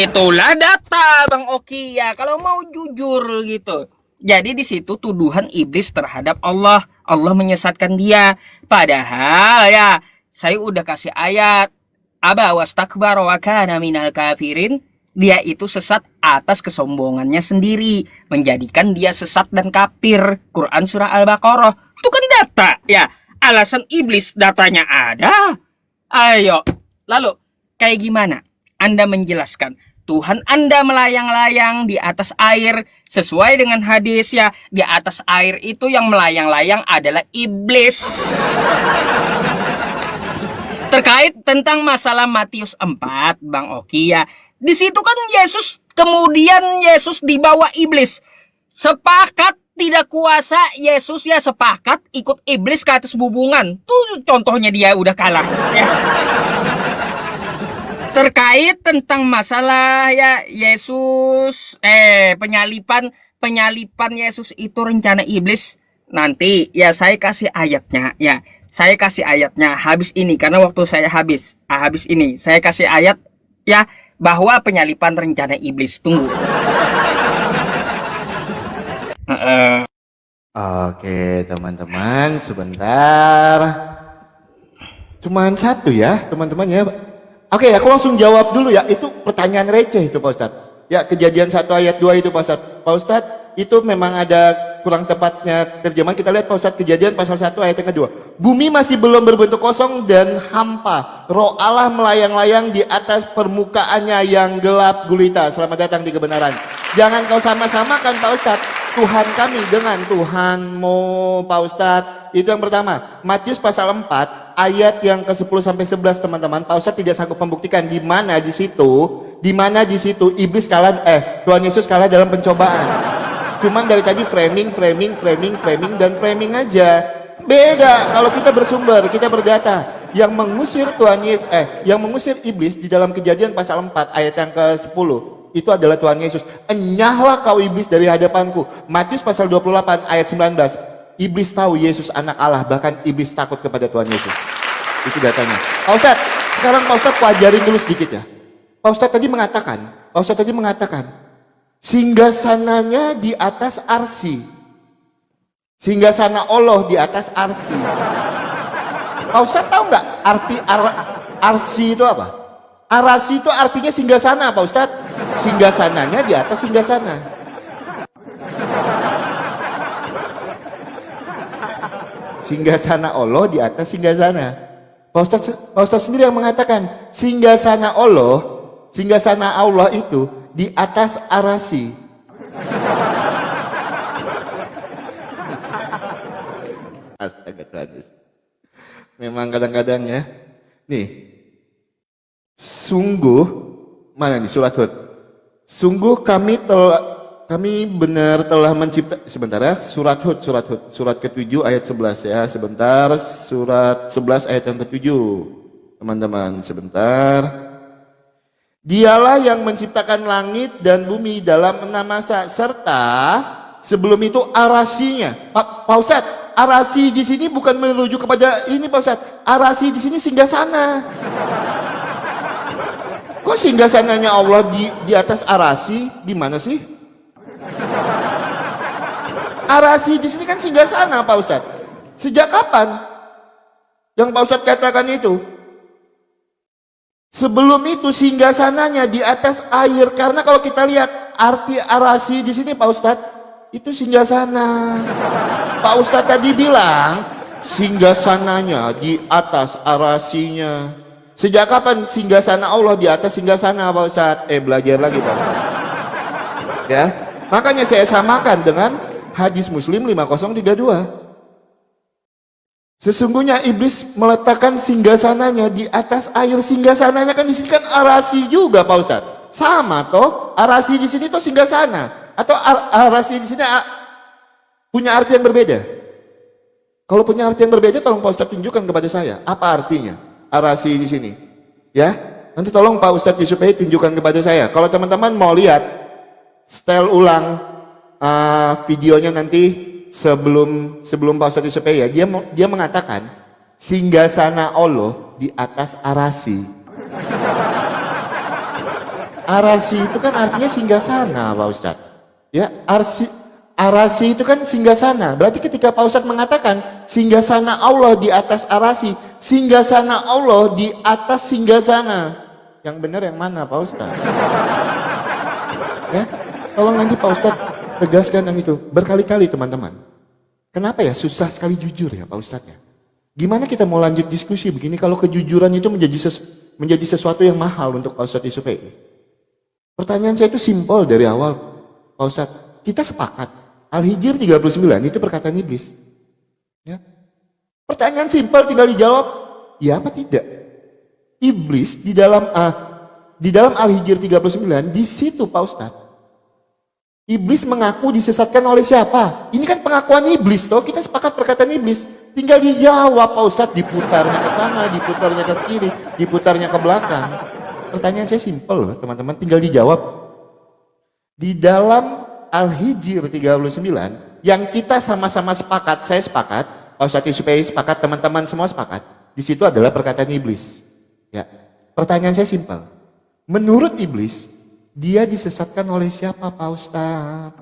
Itulah data Bang Oki ya, kalau mau jujur gitu. Jadi di situ tuduhan iblis terhadap Allah. Allah menyesatkan dia. Padahal ya, saya udah kasih ayat. Aba wastakbara wa kana minal kafirin. Dia itu sesat atas kesombongannya sendiri, menjadikan dia sesat dan kafir. Quran surah Al-Baqarah. Itu kan data, ya. Alasan iblis datanya ada. Ayo. Lalu, kayak gimana Anda menjelaskan Tuhan Anda melayang-layang di atas air sesuai dengan hadis ya. Di atas air itu yang melayang-layang adalah iblis. Terkait tentang masalah Matius 4, Bang Oki ya. Di situ kan kemudian Yesus dibawa iblis. Sepakat tidak kuasa Yesus ya, sepakat ikut iblis ke atas bubungan. Tuh contohnya dia udah kalah ya. Terkait tentang masalah ya Yesus penyalipan Yesus itu rencana iblis. Nanti ya saya kasih ayatnya ya. Saya kasih ayatnya habis ini karena waktu saya habis ini. Saya kasih ayat ya bahwa penyalipan rencana iblis. Tunggu. Oke teman-teman, sebentar. Cuman satu ya teman-teman ya. Oke, aku langsung jawab dulu ya. Itu pertanyaan receh itu Pak Ustadz. Ya, Kejadian 1 ayat 2 itu Pak Ustadz. Pak Ustadz, itu memang ada kurang tepatnya terjemahan. Kita lihat Pak Ustadz, Kejadian pasal 1 ayat yang kedua. Bumi masih belum berbentuk kosong dan hampa. Roh Allah melayang-layang di atas permukaannya yang gelap gulita. Selamat datang di kebenaran. Jangan kau sama-samakan Pak Ustadz Tuhan kami dengan Tuhanmu Pak Ustadz. Itu yang pertama. Matius pasal 4 ayat yang ke-10 sampai 11 teman-teman. Pak Ustadz tidak sanggup membuktikan di mana di situ iblis kalah Tuhan Yesus kalah dalam pencobaan. Cuman dari tadi framing dan framing aja. Beda kalau kita bersumber, kita berdata. Yang mengusir iblis di dalam Kejadian pasal 4 ayat yang ke-10 itu adalah Tuhan Yesus. Enyahlah kau iblis dari hadapanku. Matius pasal 28 ayat 19. Iblis tahu Yesus anak Allah, bahkan iblis takut kepada Tuhan Yesus. Itu datanya. Pak Ustadz, sekarang Pak Ustadz pelajarin dulu sedikit ya. Pak Ustadz tadi mengatakan, singgasananya di atas arsy. Singgasana Allah di atas arsy. Pak Ustadz tahu nggak arti arsy itu apa? Arsy itu artinya singgasana Pak Ustadz. Singgasananya di atas singgasana. Singgasana Allah di atas singgasana. Pak Ustadz sendiri yang mengatakan singgasana Allah itu di atas arasy. Astaga Tuhan. Memang kadang-kadang ya. Nih. Sungguh mana nih surat Hud? Sungguh kami benar telah mencipta, sebentar ya, surat Hud, surat ke-7 ayat 11 ya, sebentar, surat 11 ayat yang ke-7, teman-teman, sebentar. Dialah yang menciptakan langit dan bumi dalam 6 masa, serta sebelum itu arasinya. Pak Ustadz, arasi di sini bukan menuju kepada ini Pak Ustadz, arasi di sini singgasana. Kok singgasananya Allah di atas arasi? Di mana sih? Arasy di sini kan singgasana Pak Ustadz. Sejak kapan yang Pak Ustadz katakan itu? Sebelum itu singgasananya di atas air. Karena kalau kita lihat arti arasi di sini Pak Ustadz, itu singgasana. Pak Ustadz tadi bilang singgasananya di atas arasinya. Sejak kapan singgasana Allah di atas singgasana Pak Ustadz? Belajar lagi Pak Ustadz. Ya, makanya saya samakan dengan hadis Muslim 5032. Sesungguhnya iblis meletakkan singgasananya di atas air. Singgasananya kan di sini kan arasi juga Pak Ustadz. Sama toh, arasi di sini toh singgasana. Atau arasi di sini punya arti yang berbeda. Kalau punya arti yang berbeda, tolong Pak Ustadz tunjukkan kepada saya. Apa artinya arasi di sini? Ya, nanti tolong Pak Ustadz supaya tunjukkan kepada saya. Kalau teman-teman mau lihat setel ulang videonya nanti sebelum Pak Ustadz supaya dia mengatakan singgasana Allah di atas arasi. Arasi itu kan artinya singgasana Pak Ustadz. Ya, arasi itu kan singgasana. Berarti ketika Pak Ustadz mengatakan singgasana Allah di atas arasi, singgasana Allah di atas singgasana, yang benar yang mana Pak Ustadz? Ya, tolong nanti Pak Ustadz tegaskan yang itu berkali-kali teman-teman. Kenapa ya susah sekali jujur ya Pak Ustadz ya? Gimana kita mau lanjut diskusi begini kalau kejujuran itu menjadi sesuatu yang mahal untuk Pak Ustadz Yusufi? Pertanyaan saya itu simpel dari awal Pak Ustadz. Kita sepakat Al-Hijr 39 itu perkataan iblis. Ya. Pertanyaan simpel tinggal dijawab ya apa tidak. Iblis di dalam Al-Hijr 39 di situ Pak Ustadz. Iblis mengaku disesatkan oleh siapa? Ini kan pengakuan iblis toh. Kita sepakat perkataan iblis. Tinggal dijawab Pak Ustadz, diputarnya ke sana, diputarnya ke kiri, diputarnya ke belakang. Pertanyaan saya simpel loh teman-teman, tinggal dijawab. Di dalam Al-Hijr 39 yang kita sama-sama sepakat, saya sepakat, Pak Ustadz supaya sepakat, teman-teman semua sepakat. Di situ adalah perkataan iblis. Ya. Pertanyaan saya simpel. Menurut iblis, dia disesatkan oleh siapa Pak Ustadz?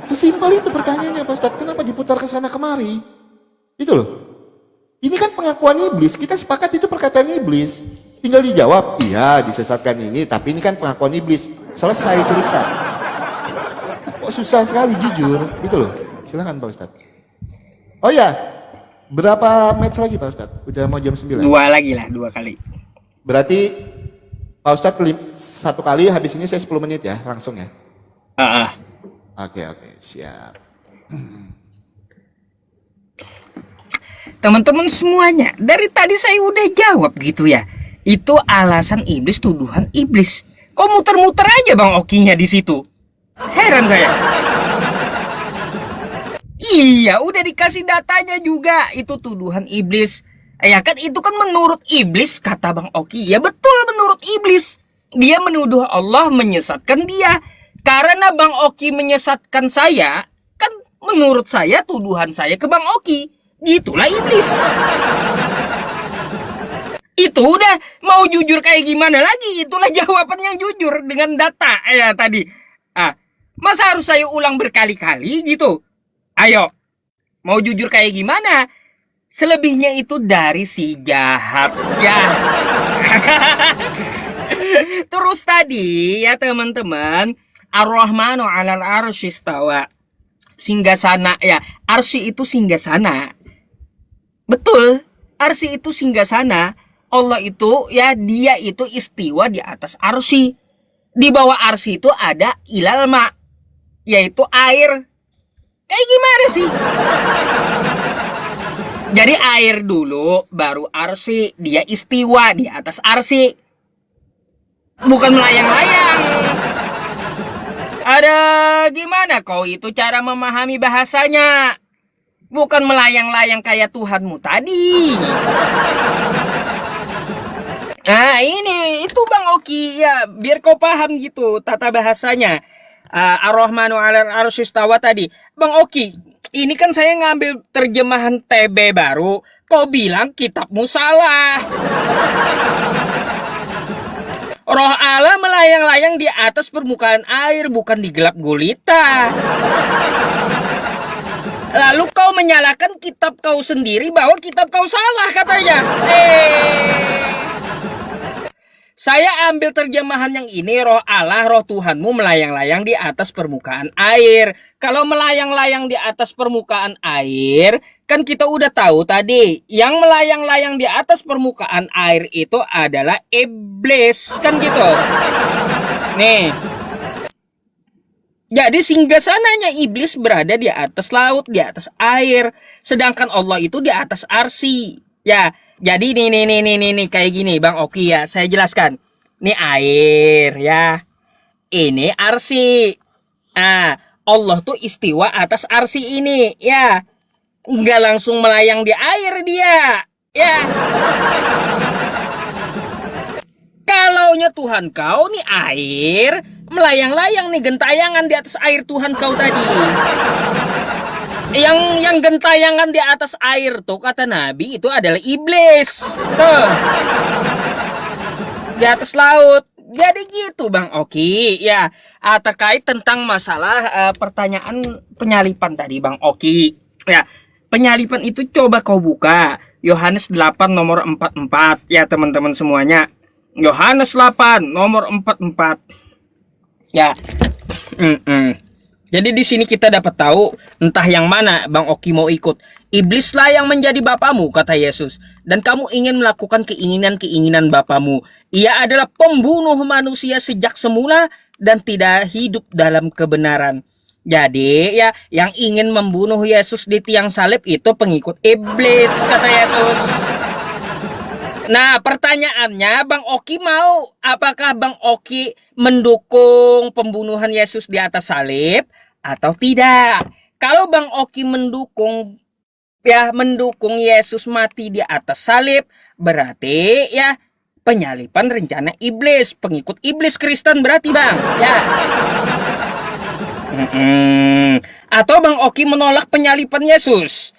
Sesimpel itu pertanyaannya Pak Ustadz. Kenapa diputar ke sana kemari? Itu loh. Ini kan pengakuan iblis. Kita sepakat itu perkataan iblis. Tinggal dijawab. Iya disesatkan ini. Tapi ini kan pengakuan iblis. Selesai cerita. Kok susah sekali jujur. Itu loh. Silakan Pak Ustadz. Oh ya. Berapa match lagi Pak Ustadz? Udah mau jam 9. 2 lagi lah. 2 kali. Berarti Pak Ustadz 1 kali, habis ini saya 10 menit ya, langsung ya? Oke, siap. Teman-teman semuanya, dari tadi saya udah jawab gitu ya. Itu alasan iblis, tuduhan iblis. Kok muter-muter aja Bang Okinya di situ? Heran saya. Iya, udah dikasih datanya juga. Itu tuduhan iblis. Ya kan itu kan menurut iblis kata Bang Oki. Ya betul menurut iblis. Dia menuduh Allah menyesatkan dia. Karena Bang Oki menyesatkan saya, kan menurut saya tuduhan saya ke Bang Oki. Gitulah iblis. Itu udah mau jujur kayak gimana lagi? Itulah jawaban yang jujur dengan data ya tadi. Masa harus saya ulang berkali-kali gitu? Ayo, mau jujur kayak gimana? Selebihnya itu dari si jahat ya. Terus tadi ya teman-teman, Ar-Rahmanu 'alal 'arsy istawa. Singgasana ya, arsy itu singgasana. Betul, arsy itu singgasana. Allah itu ya dia itu istiwa di atas arsy. Di bawah arsy itu ada ilal ma, yaitu air. Kayak gimana sih? Jadi air dulu, baru arsy. Dia istiwa di atas arsy. Bukan melayang-layang. Ada gimana kau itu cara memahami bahasanya? Bukan melayang-layang kayak Tuhanmu tadi. Nah ini, itu Bang Oki. Ya, biar kau paham gitu tata bahasanya. Ar-Rahmanu 'alal 'arsy istawa tadi. Bang Oki, ini kan saya ngambil terjemahan TB baru. Kau bilang kitabmu salah. Roh Allah melayang-layang di atas permukaan air, bukan di gelap gulita. Lalu kau menyalahkan kitab kau sendiri bahwa kitab kau salah katanya. Saya ambil terjemahan yang ini, roh Allah, roh Tuhanmu melayang-layang di atas permukaan air. Kalau melayang-layang di atas permukaan air, kan kita udah tahu tadi, yang melayang-layang di atas permukaan air itu adalah iblis, kan gitu. Nih. Jadi singgasananya iblis berada di atas laut, di atas air, sedangkan Allah itu di atas arsy. Ya, jadi nih kayak gini Bang Oki ya, saya jelaskan. Ini air ya. Ini arsy. Ah, Allah tuh istiwa atas arsy ini ya. Nggak langsung melayang di air dia. Ya. Kalaunya Tuhan kau nih air, melayang-layang nih gentayangan di atas air Tuhan kau tadi. Yang gentayangan di atas air tuh kata Nabi itu adalah iblis. Tuh. Di atas laut. Jadi gitu Bang Oki ya. Terkait tentang masalah pertanyaan penyalipan tadi Bang Oki. Ya, penyalipan itu coba kau buka Yohanes 8 nomor 44 ya teman-teman semuanya. Yohanes 8 nomor 44. Ya. Jadi di sini kita dapat tahu entah yang mana Bang Oki mau ikut. Iblislah yang menjadi bapamu kata Yesus, dan kamu ingin melakukan keinginan-keinginan bapamu. Ia adalah pembunuh manusia sejak semula dan tidak hidup dalam kebenaran. Jadi ya yang ingin membunuh Yesus di tiang salib itu pengikut iblis kata Yesus. Nah pertanyaannya Bang Oki mau, apakah Bang Oki mendukung pembunuhan Yesus di atas salib atau tidak? Kalau Bang Oki mendukung Yesus mati di atas salib, berarti ya penyalipan rencana iblis, pengikut iblis Kristen berarti Bang ya. Atau Bang Oki menolak penyalipan Yesus,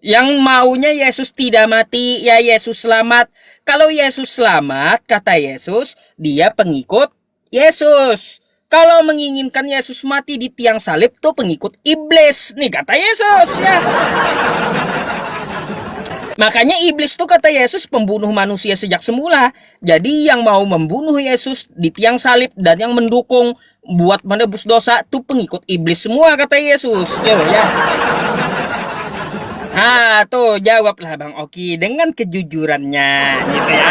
yang maunya Yesus tidak mati, ya Yesus selamat. Kalau Yesus selamat, kata Yesus, dia pengikut Yesus. Kalau menginginkan Yesus mati di tiang salib, tuh pengikut iblis. Nih kata Yesus ya. Makanya iblis tuh kata Yesus pembunuh manusia sejak semula. Jadi yang mau membunuh Yesus di tiang salib dan yang mendukung buat menebus dosa tuh pengikut iblis semua kata Yesus. Yo ya. Tuh jawablah Bang Oki dengan kejujurannya gitu ya.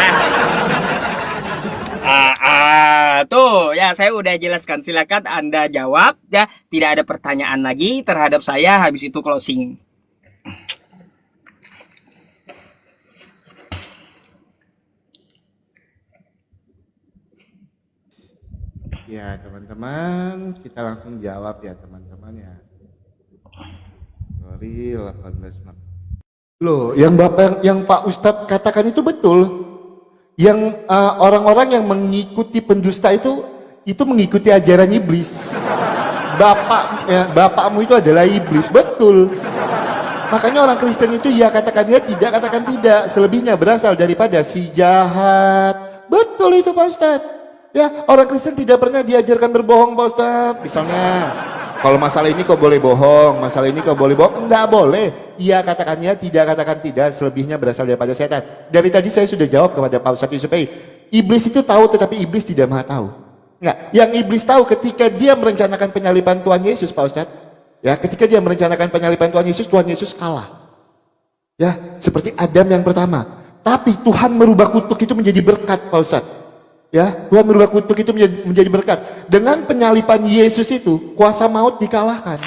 Tuh ya saya udah jelaskan, silakan Anda jawab ya. Tidak ada pertanyaan lagi terhadap saya, habis itu closing. Ya teman-teman, kita langsung jawab ya teman-teman ya. Sorry 18 Maret. Loh, yang Pak Ustadz katakan itu betul. Yang orang-orang yang mengikuti pendusta itu mengikuti ajaran iblis. Bapakmu itu adalah iblis, betul. Makanya orang Kristen itu ya katakan ya, tidak katakan tidak. Selebihnya berasal daripada si jahat. Betul itu Pak Ustadz. Ya, orang Kristen tidak pernah diajarkan berbohong Pak Ustadz. Misalnya, kalau masalah ini kok boleh bohong, masalah ini kok boleh bohong, enggak boleh. Iya katakannya, tidak katakan tidak, selebihnya berasal daripada setan. Dari tadi saya sudah jawab kepada Pak Ustadz Yusuf. Iblis itu tahu tetapi iblis tidak maha tahu. Enggak, yang iblis tahu ketika dia merencanakan penyalipan Tuhan Yesus Pak Ustadz. Ya, ketika dia merencanakan penyalipan Tuhan Yesus kalah. Ya, seperti Adam yang pertama. Tapi Tuhan merubah kutuk itu menjadi berkat Pak Ustadz. Ya, Tuhan merubah kutuk itu menjadi berkat. Dengan penyalipan Yesus itu, kuasa maut dikalahkan.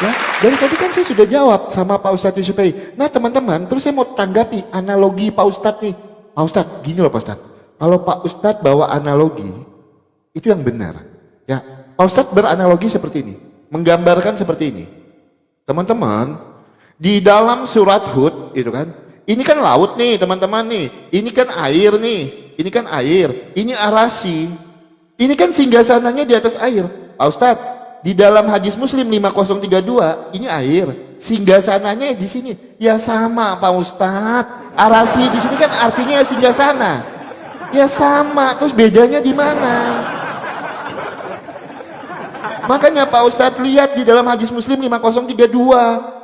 Ya, dari tadi kan saya sudah jawab sama Pak Ustadz Yusuf. Nah teman-teman, terus saya mau tanggapi analogi Pak Ustadz nih. Pak Ustadz, gini loh Pak Ustadz. Kalau Pak Ustadz bawa analogi, itu yang benar. Ya, Pak Ustadz beranalogi seperti ini. Menggambarkan seperti ini. Teman-teman, di dalam surat Hud, itu kan, ini kan laut nih teman-teman nih, ini kan air nih, ini kan air, ini arasi, ini kan singgasananya di atas air. Pak Ustadz, di dalam hadis Muslim 5032, ini air, singgasananya di sini. Ya sama Pak Ustadz, arasi di sini kan artinya singgasana. Ya sama, terus bedanya di mana? Makanya Pak Ustadz lihat di dalam hadis Muslim 5032.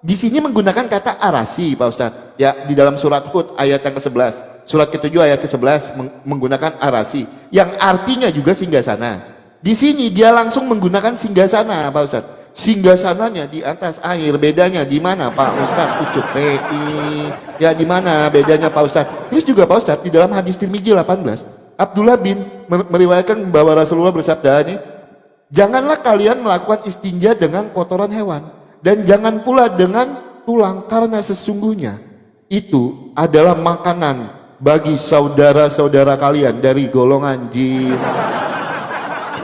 Di sini menggunakan kata arasi Pak Ustadz. Ya, di dalam surat Hud ayat yang ke-11. Surat ke-7 ayat ke-11 menggunakan arasi. Yang artinya juga singgasana. Di sini dia langsung menggunakan singgasana Pak Ustadz. Singgasananya di atas air. Bedanya di mana Pak Ustadz? Ucup PI. Ya, di mana bedanya Pak Ustadz? Terus juga Pak Ustadz di dalam hadis Tirmidzi 18. Abdullah bin meriwayatkan bahwa Rasulullah bersabda ini, janganlah kalian melakukan istinja dengan kotoran hewan. Dan jangan pula dengan tulang, karena sesungguhnya itu adalah makanan bagi saudara-saudara kalian dari golongan jin.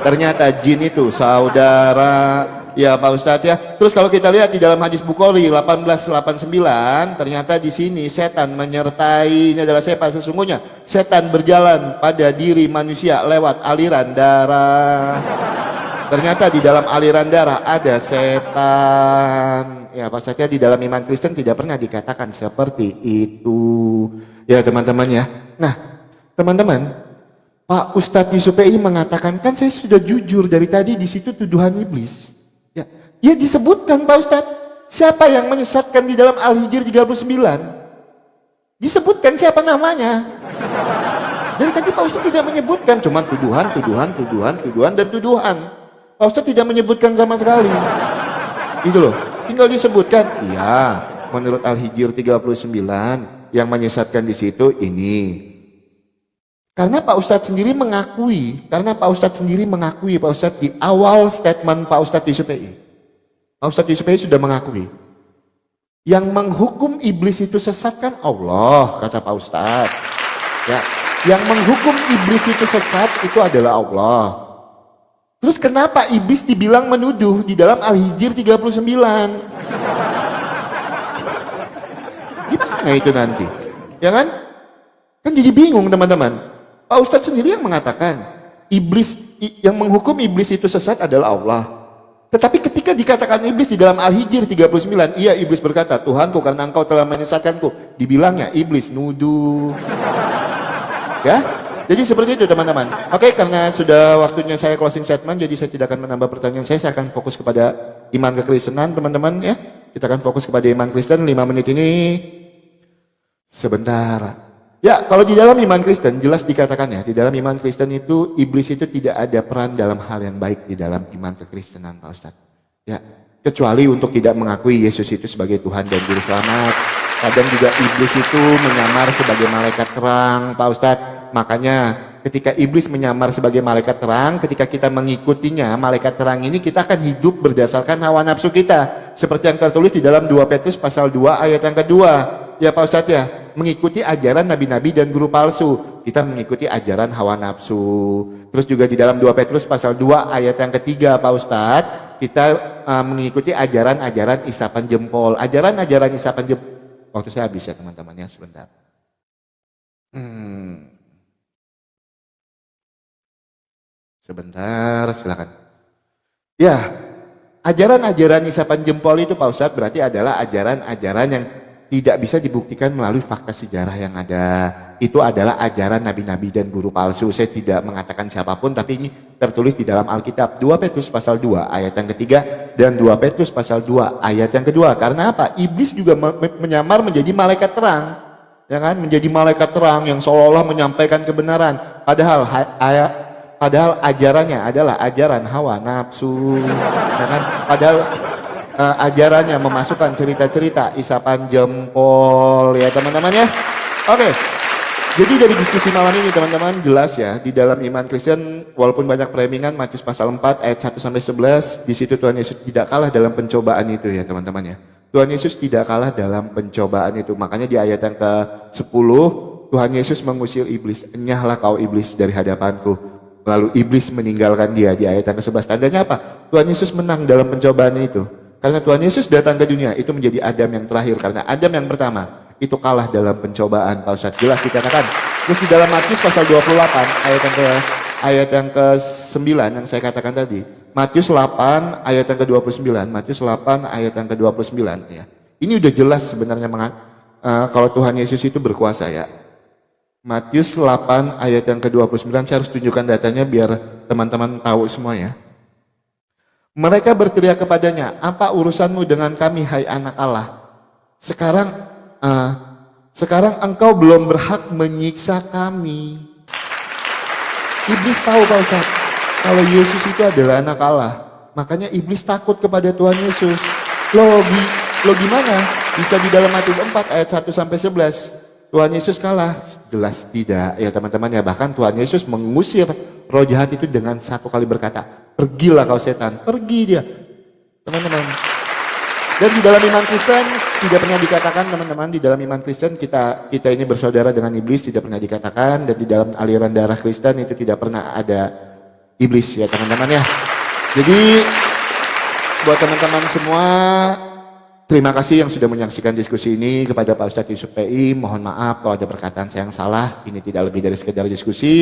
Ternyata jin itu saudara, ya Pak Ustadz ya. Terus kalau kita lihat di dalam hadis Bukhari 1889, ternyata di sini setan menyertai, ini adalah sepa, sesungguhnya setan berjalan pada diri manusia lewat aliran darah. Ternyata di dalam aliran darah ada setan. Ya Pak Ustadz ya, di dalam iman Kristen tidak pernah dikatakan seperti itu. Ya teman-teman ya. Nah teman-teman, Pak Ustadz Yusuf PI mengatakan, kan saya sudah jujur dari tadi di situ tuduhan iblis. Ya disebutkan Pak Ustadz, siapa yang menyesatkan di dalam Al-Hijr 39? Disebutkan siapa namanya. Dari tadi Pak Ustadz tidak menyebutkan, cuman tuduhan, dan tuduhan. Pak Ustadz tidak menyebutkan sama sekali. Itu loh, tinggal disebutkan. Iya, menurut Al-Hijr 39 yang menyesatkan di situ ini. Karena Pak Ustadz sendiri mengakui, Pak Ustadz di awal statement Pak Ustadz Yusuf PI. Pak Ustadz Yusuf PI sudah mengakui. Yang menghukum iblis itu sesat kan Allah, kata Pak Ustadz. Ya, yang menghukum iblis itu sesat itu adalah Allah. Terus kenapa iblis dibilang menuduh di dalam Al-Hijr 39? Gimana itu nanti? Ya kan? Kan jadi bingung teman-teman. Pak Ustadz sendiri yang mengatakan iblis yang menghukum iblis itu sesat adalah Allah. Tetapi ketika dikatakan iblis di dalam Al-Hijr 39, iya iblis berkata, Tuhanku karena engkau telah menyesatkanku. Dibilangnya iblis nuduh. Ya? Jadi seperti itu teman-teman. Oke, karena sudah waktunya saya closing statement, jadi saya tidak akan menambah pertanyaan saya akan fokus kepada iman kekristenan teman-teman ya. Kita akan fokus kepada iman Kristen 5 menit ini. Sebentar. Ya, kalau di dalam iman Kristen jelas dikatakan ya, di dalam iman Kristen itu iblis itu tidak ada peran dalam hal yang baik di dalam iman kekristenan Pak Ustadz. Ya, kecuali untuk tidak mengakui Yesus itu sebagai Tuhan dan Juru Selamat. Kadang juga iblis itu menyamar sebagai malaikat terang Pak Ustadz. Makanya ketika iblis menyamar sebagai malaikat terang, ketika kita mengikutinya, malaikat terang ini kita akan hidup berdasarkan hawa nafsu kita. Seperti yang tertulis di dalam 2 Petrus pasal 2 ayat yang kedua. Ya Pak Ustadz ya, mengikuti ajaran nabi-nabi dan guru palsu. Kita mengikuti ajaran hawa nafsu. Terus juga di dalam 2 Petrus pasal 2 ayat yang ketiga Pak Ustadz, kita mengikuti ajaran-ajaran isapan jempol. Ajaran-ajaran isapan jempol. Waktu saya habis ya teman-teman ya, sebentar. Sebentar, silakan. Ya, ajaran-ajaran isapan jempol itu Pak Ustadz berarti adalah ajaran-ajaran yang tidak bisa dibuktikan melalui fakta sejarah yang ada. Itu adalah ajaran nabi-nabi dan guru palsu. Saya tidak mengatakan siapapun, tapi ini tertulis di dalam Alkitab. 2 Petrus pasal 2 ayat yang ketiga dan 2 Petrus pasal 2 ayat yang kedua. Karena apa? Iblis juga menyamar menjadi malaikat terang. Ya kan? Menjadi malaikat terang yang seolah-olah menyampaikan kebenaran. Padahal ajarannya adalah ajaran hawa nafsu. Ya kan? Padahal ajarannya memasukkan cerita-cerita isapan jempol ya teman-teman ya. Oke. Jadi dari diskusi malam ini teman-teman jelas ya di dalam iman Kristen walaupun banyak premingan Matius pasal 4 ayat 1 sampai 11 di situ Tuhan Yesus tidak kalah dalam pencobaan itu ya teman-teman ya. Tuhan Yesus tidak kalah dalam pencobaan itu. Makanya di ayat yang ke-10 Tuhan Yesus mengusir iblis. Enyahlah kau iblis dari hadapanku. Lalu iblis meninggalkan dia di ayat yang ke-11. Tandanya apa? Tuhan Yesus menang dalam pencobaan itu. Karena Tuhan Yesus datang ke dunia itu menjadi Adam yang terakhir. Karena Adam yang pertama itu kalah dalam pencobaan Pak Ustadz. Jelas dikatakan. Terus di dalam Matius pasal 28 ayat yang ke-9 yang saya katakan tadi. Matius 8 ayat yang ke-29. Matius 8 ayat yang ke-29 ya. Ini udah jelas sebenarnya kalau Tuhan Yesus itu berkuasa ya. Matius 8 ayat yang ke-29 saya harus tunjukkan datanya biar teman-teman tahu semua ya. Mereka berteriak kepadanya, apa urusanmu dengan kami, hai anak Allah? Sekarang eh, sekarang engkau belum berhak menyiksa kami. Iblis tahu Pak Ustadz, kalau Yesus itu adalah anak Allah. Makanya iblis takut kepada Tuhan Yesus. Lo gimana? Bisa di dalam Matius 4 ayat 1 sampai 11. Tuhan Yesus kalah? Jelas tidak. Ya teman-teman ya, bahkan Tuhan Yesus mengusir roh jahat itu dengan satu kali berkata, pergilah kau setan. Pergi dia. Teman-teman. Dan di dalam iman Kristen tidak pernah dikatakan, teman-teman, di dalam iman Kristen kita ini bersaudara dengan iblis, tidak pernah dikatakan. Dan di dalam aliran darah Kristen itu tidak pernah ada iblis ya teman-teman ya. Jadi buat teman-teman semua, terima kasih yang sudah menyaksikan diskusi ini. Kepada Pak Ustadz Yusuf PI, mohon maaf kalau ada perkataan saya yang salah. Ini tidak lebih dari sekedar diskusi.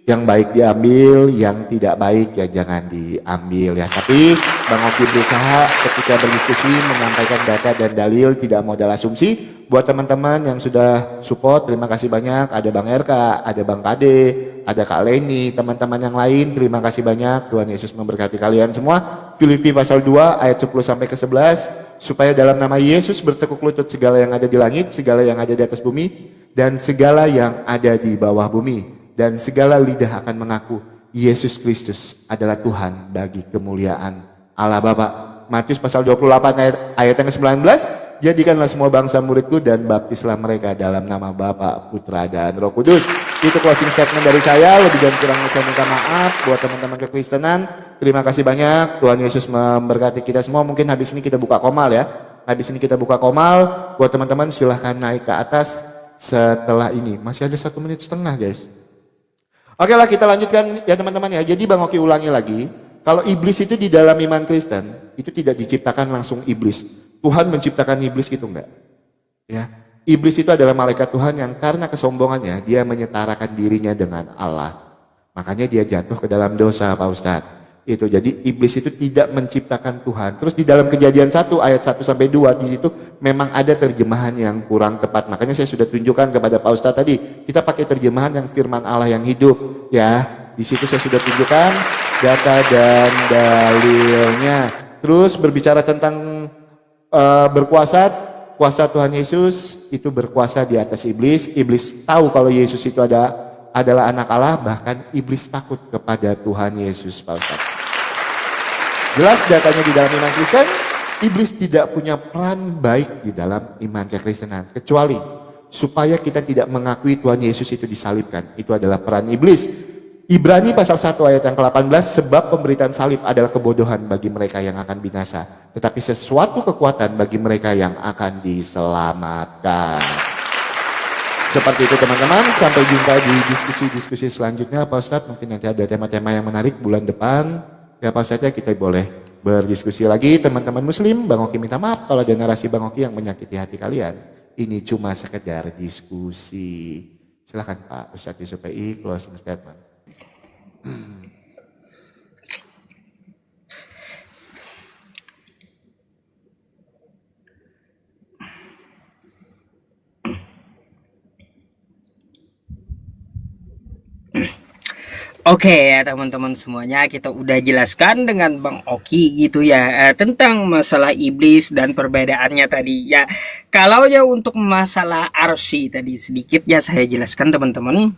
Yang baik diambil, yang tidak baik ya jangan diambil ya. Tapi Bang Oki berusaha ketika berdiskusi menyampaikan data dan dalil, tidak modal asumsi. Buat teman-teman yang sudah support, terima kasih banyak. Ada Bang RK, ada Bang Kade, ada Kak Leni, teman-teman yang lain, terima kasih banyak. Tuhan Yesus memberkati kalian semua. Filipi pasal 2 ayat 10 sampai ke 11, supaya dalam nama Yesus bertekuk lutut segala yang ada di langit, segala yang ada di atas bumi, dan segala yang ada di bawah bumi. Dan segala lidah akan mengaku Yesus Kristus adalah Tuhan bagi kemuliaan Allah Bapa. Matius pasal 28 ayat yang ke-19, jadikanlah semua bangsa muridku dan baptislah mereka dalam nama Bapa, Putra dan Roh Kudus. Itu closing statement dari saya. Lebih dan kurangnya saya minta maaf buat teman-teman kekristenan. Terima kasih banyak. Tuhan Yesus memberkati kita semua. Mungkin habis ini kita buka komal ya. Habis ini kita buka komal. Buat teman-teman silahkan naik ke atas setelah ini. Masih ada 1 menit setengah guys. Oke lah, kita lanjutkan ya teman-teman ya. Jadi Bang Oki ulangi lagi. Kalau iblis itu di dalam iman Kristen, itu tidak diciptakan langsung iblis. Tuhan menciptakan iblis gitu enggak? Ya. Iblis itu adalah malaikat Tuhan yang karena kesombongannya dia menyetarakan dirinya dengan Allah. Makanya dia jatuh ke dalam dosa Pak Ustadz. Itu jadi iblis itu tidak menciptakan Tuhan. Terus di dalam Kejadian 1 ayat 1 sampai 2 di situ memang ada terjemahan yang kurang tepat. Makanya saya sudah tunjukkan kepada Pak Ustadz tadi, kita pakai terjemahan yang firman Allah yang hidup ya. Di situ saya sudah tunjukkan data dan dalilnya. Terus berbicara tentang berkuasa, kuasa Tuhan Yesus itu berkuasa di atas iblis. Iblis tahu kalau Yesus itu adalah anak Allah, bahkan iblis takut kepada Tuhan Yesus Pak Ustadz. Jelas datanya di dalam iman Kristen, iblis tidak punya peran baik di dalam iman kekristenan, kecuali supaya kita tidak mengakui Tuhan Yesus itu disalibkan. Itu adalah peran iblis. Ibrani pasal 1 ayat yang ke-18, sebab pemberitaan salib adalah kebodohan bagi mereka yang akan binasa, tetapi sesuatu kekuatan bagi mereka yang akan diselamatkan. Seperti itu teman-teman, sampai jumpa di diskusi-diskusi selanjutnya Pak Ustadz. Mungkin nanti ada tema-tema yang menarik bulan depan. Ya Pak Ustadz ya, kita boleh berdiskusi lagi. Teman-teman muslim, Bang Oki minta maaf kalau ada narasi Bang Oki yang menyakiti hati kalian. Ini cuma sekedar diskusi. Silakan Pak Ustadz Yusuf PI, closing statement. Oke ya teman-teman semuanya, kita udah jelaskan dengan Bang Oki gitu ya tentang masalah iblis dan perbedaannya tadi ya. Kalau ya untuk masalah arsy tadi sedikit ya saya jelaskan teman-teman.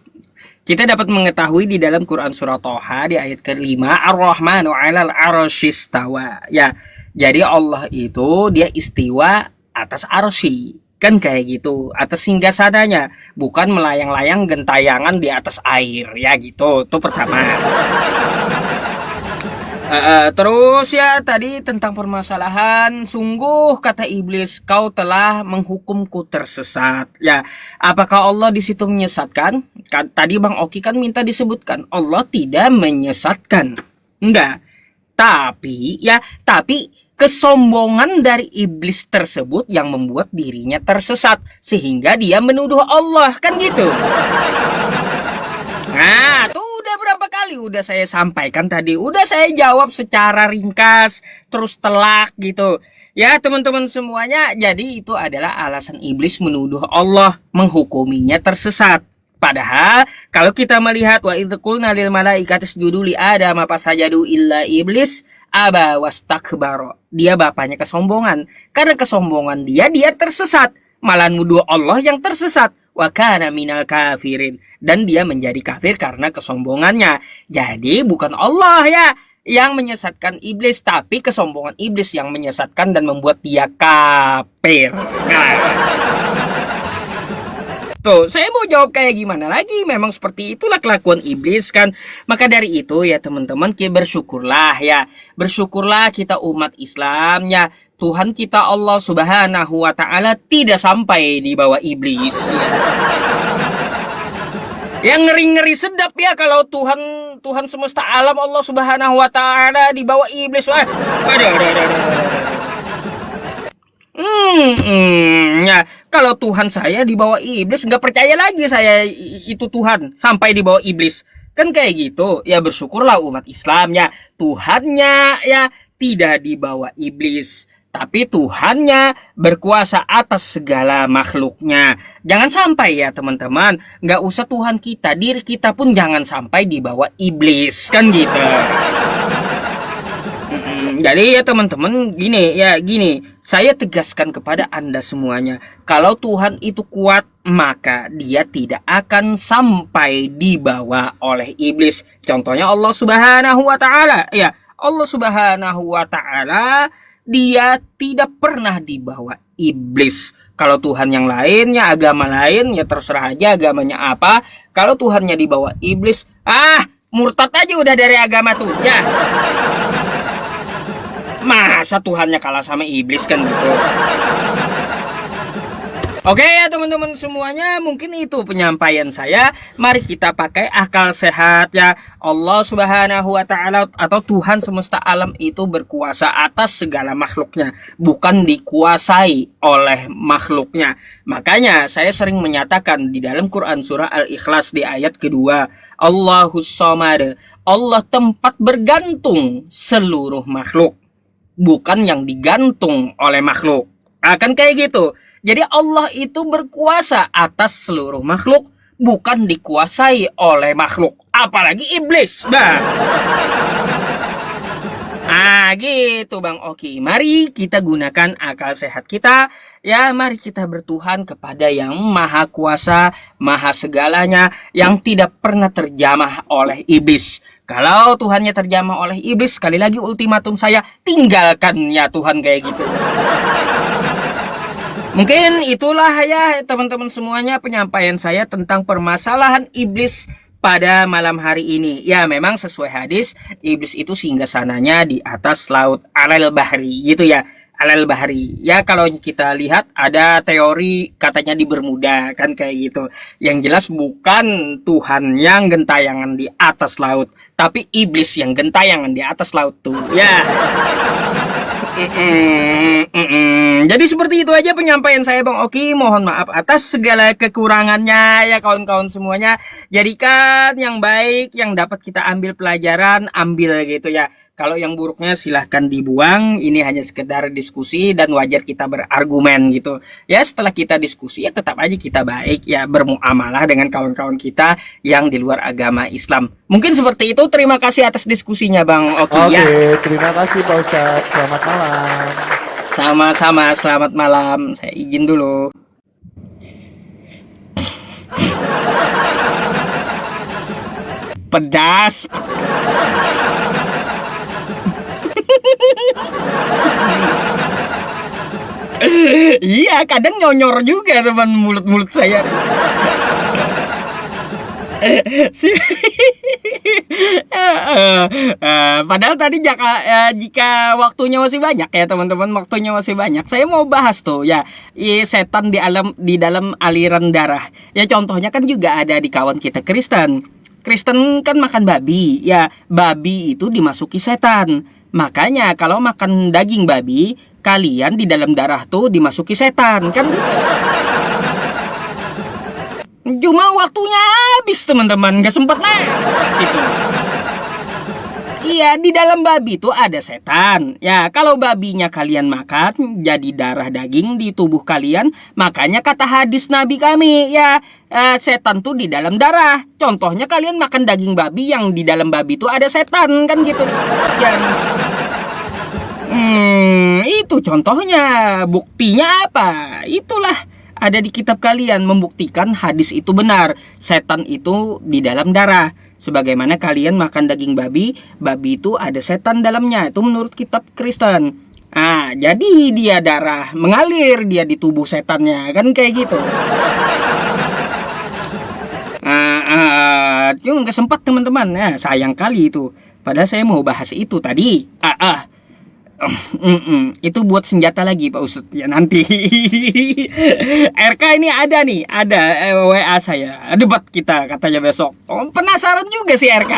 Kita dapat mengetahui di dalam Quran surah Toha di ayat ke-5, Ar-Rahmanu 'alal 'arsy istawa. Ya, jadi Allah itu dia istiwa atas arsy. Kan kayak gitu, atas singgasananya, bukan melayang-layang gentayangan di atas air ya gitu. Itu pertama. Terus ya tadi tentang permasalahan, sungguh kata iblis, kau telah menghukumku tersesat. Ya, apakah Allah di situ menyesatkan? Tadi Bang Oki kan minta disebutkan Allah tidak menyesatkan. Enggak. Tapi kesombongan dari iblis tersebut yang membuat dirinya tersesat sehingga dia menuduh Allah, kan gitu. Nah, tuh udah berapa kali udah saya sampaikan tadi, udah saya jawab secara ringkas, terus telak gitu. Ya teman-teman semuanya, jadi itu adalah alasan iblis menuduh Allah, menghukuminya tersesat. Padahal kalau kita melihat wa idz qulna lil malaikati isjudu li Adam fasajadu illa iblis aba wastakbara. Dia bapaknya kesombongan. Karena kesombongan dia tersesat. Malah nuduh Allah yang tersesat. Wa kana minal kafirin. Dan dia menjadi kafir karena kesombongannya. Jadi bukan Allah ya yang menyesatkan iblis, tapi kesombongan iblis yang menyesatkan dan membuat dia kafir. Tuh, saya mau jawab kayak gimana lagi? Memang seperti itulah kelakuan iblis kan. Maka dari itu ya teman-teman, kita bersyukurlah ya. Bersyukurlah kita umat Islam ya. Tuhan kita Allah Subhanahu wa taala tidak sampai di bawah iblis. Yang ngeri-ngeri sedap ya kalau Tuhan semesta alam Allah Subhanahu wa taala di bawah iblis. Aduh. Ya, kalau Tuhan saya di bawah iblis, nggak percaya lagi saya itu Tuhan sampai di bawah iblis. Kan kayak gitu. Ya bersyukurlah umat Islam ya. Tuhannya ya tidak di bawah iblis. Tapi Tuhannya berkuasa atas segala makhluknya. Jangan sampai ya teman-teman. Nggak usah Tuhan kita, diri kita pun jangan sampai di bawah iblis. Kan gitu. Jadi ya teman-teman gini, saya tegaskan kepada Anda semuanya, kalau Tuhan itu kuat maka dia tidak akan sampai dibawa oleh iblis. Contohnya Allah Subhanahu wa taala. Ya, Allah Subhanahu wa taala dia tidak pernah dibawa iblis. Kalau Tuhan yang lainnya, agama lain ya terserah aja agamanya apa. Kalau Tuhannya dibawa iblis, murtad aja udah dari agama tuh ya. Masa Tuhannya kalah sama iblis kan gitu. Oke ya teman-teman semuanya, mungkin itu penyampaian saya. Mari kita pakai akal sehat ya. Allah Subhanahu wa taala atau Tuhan semesta alam itu berkuasa atas segala makhluknya, bukan dikuasai oleh makhluknya. Makanya saya sering menyatakan di dalam Quran surah Al-Ikhlas di ayat kedua, Allahus Samad, Allah tempat bergantung seluruh makhluk, bukan yang digantung oleh makhluk. Akan kayak gitu. Jadi Allah itu berkuasa atas seluruh makhluk, bukan dikuasai oleh makhluk. Apalagi iblis. Gitu Bang Oki. Mari kita gunakan akal sehat kita. Ya, mari kita bertuhan kepada yang maha kuasa, maha segalanya, yang tidak pernah terjamah oleh iblis. Kalau Tuhannya terjamah oleh iblis, sekali lagi ultimatum saya, tinggalkan ya Tuhan kayak gitu. Mungkin itulah ya teman-teman semuanya penyampaian saya tentang permasalahan iblis pada malam hari ini. Ya memang sesuai hadis, iblis itu singgasananya di atas laut alal bahri gitu ya. Alal bahri. Ya kalau kita lihat ada teori katanya di Bermuda kan kayak gitu. Yang jelas bukan Tuhan yang gentayangan di atas laut, tapi iblis yang gentayangan di atas laut tuh. Ya. Jadi seperti itu aja penyampaian saya Bang Oki. Mohon maaf atas segala kekurangannya ya kawan-kawan semuanya. Jadikan yang baik, yang dapat kita ambil pelajaran, ambil gitu ya. Kalau yang buruknya silahkan dibuang. Ini hanya sekedar diskusi dan wajar kita berargumen gitu. Ya setelah kita diskusi ya tetap aja kita baik ya, bermuamalah dengan kawan-kawan kita yang di luar agama Islam. Mungkin seperti itu. Terima kasih atas diskusinya Bang Oki. Oke, terima kasih Pak Ustadz. Selamat malam. Sama-sama, selamat malam. Saya izin dulu. Pedas. Iya, kadang nyonyor juga teman mulut-mulut saya. Padahal tadi jika waktunya masih banyak ya teman-teman, waktunya masih banyak, saya mau bahas tuh ya setan di dalam aliran darah. Ya contohnya kan juga ada di kawan kita Kristen. Kristen kan makan babi, ya babi itu dimasuki setan. Makanya kalau makan daging babi, kalian di dalam darah tuh dimasuki setan kan? Cuma waktunya habis teman-teman, nggak sempat lah situ. Iya, di dalam babi itu ada setan. Ya, kalau babinya kalian makan jadi darah daging di tubuh kalian, makanya kata hadis Nabi kami, ya, setan tuh di dalam darah. Contohnya kalian makan daging babi yang di dalam babi itu ada setan, kan gitu. Ya. Itu contohnya. Buktinya apa? Itulah ada di kitab kalian membuktikan hadis itu benar. Setan itu di dalam darah. Sebagaimana kalian makan daging babi, babi itu ada setan dalamnya. Itu menurut kitab Kristen. Jadi dia darah mengalir dia di tubuh setannya, kan kayak gitu. Cuma nggak sempat teman-teman. Sayang kali itu. Padahal saya mau bahas itu tadi. Itu buat senjata lagi Pak Ustadz ya nanti. RK ini ada nih, ada WA saya. Debat kita katanya besok. Penasaran juga sih RK.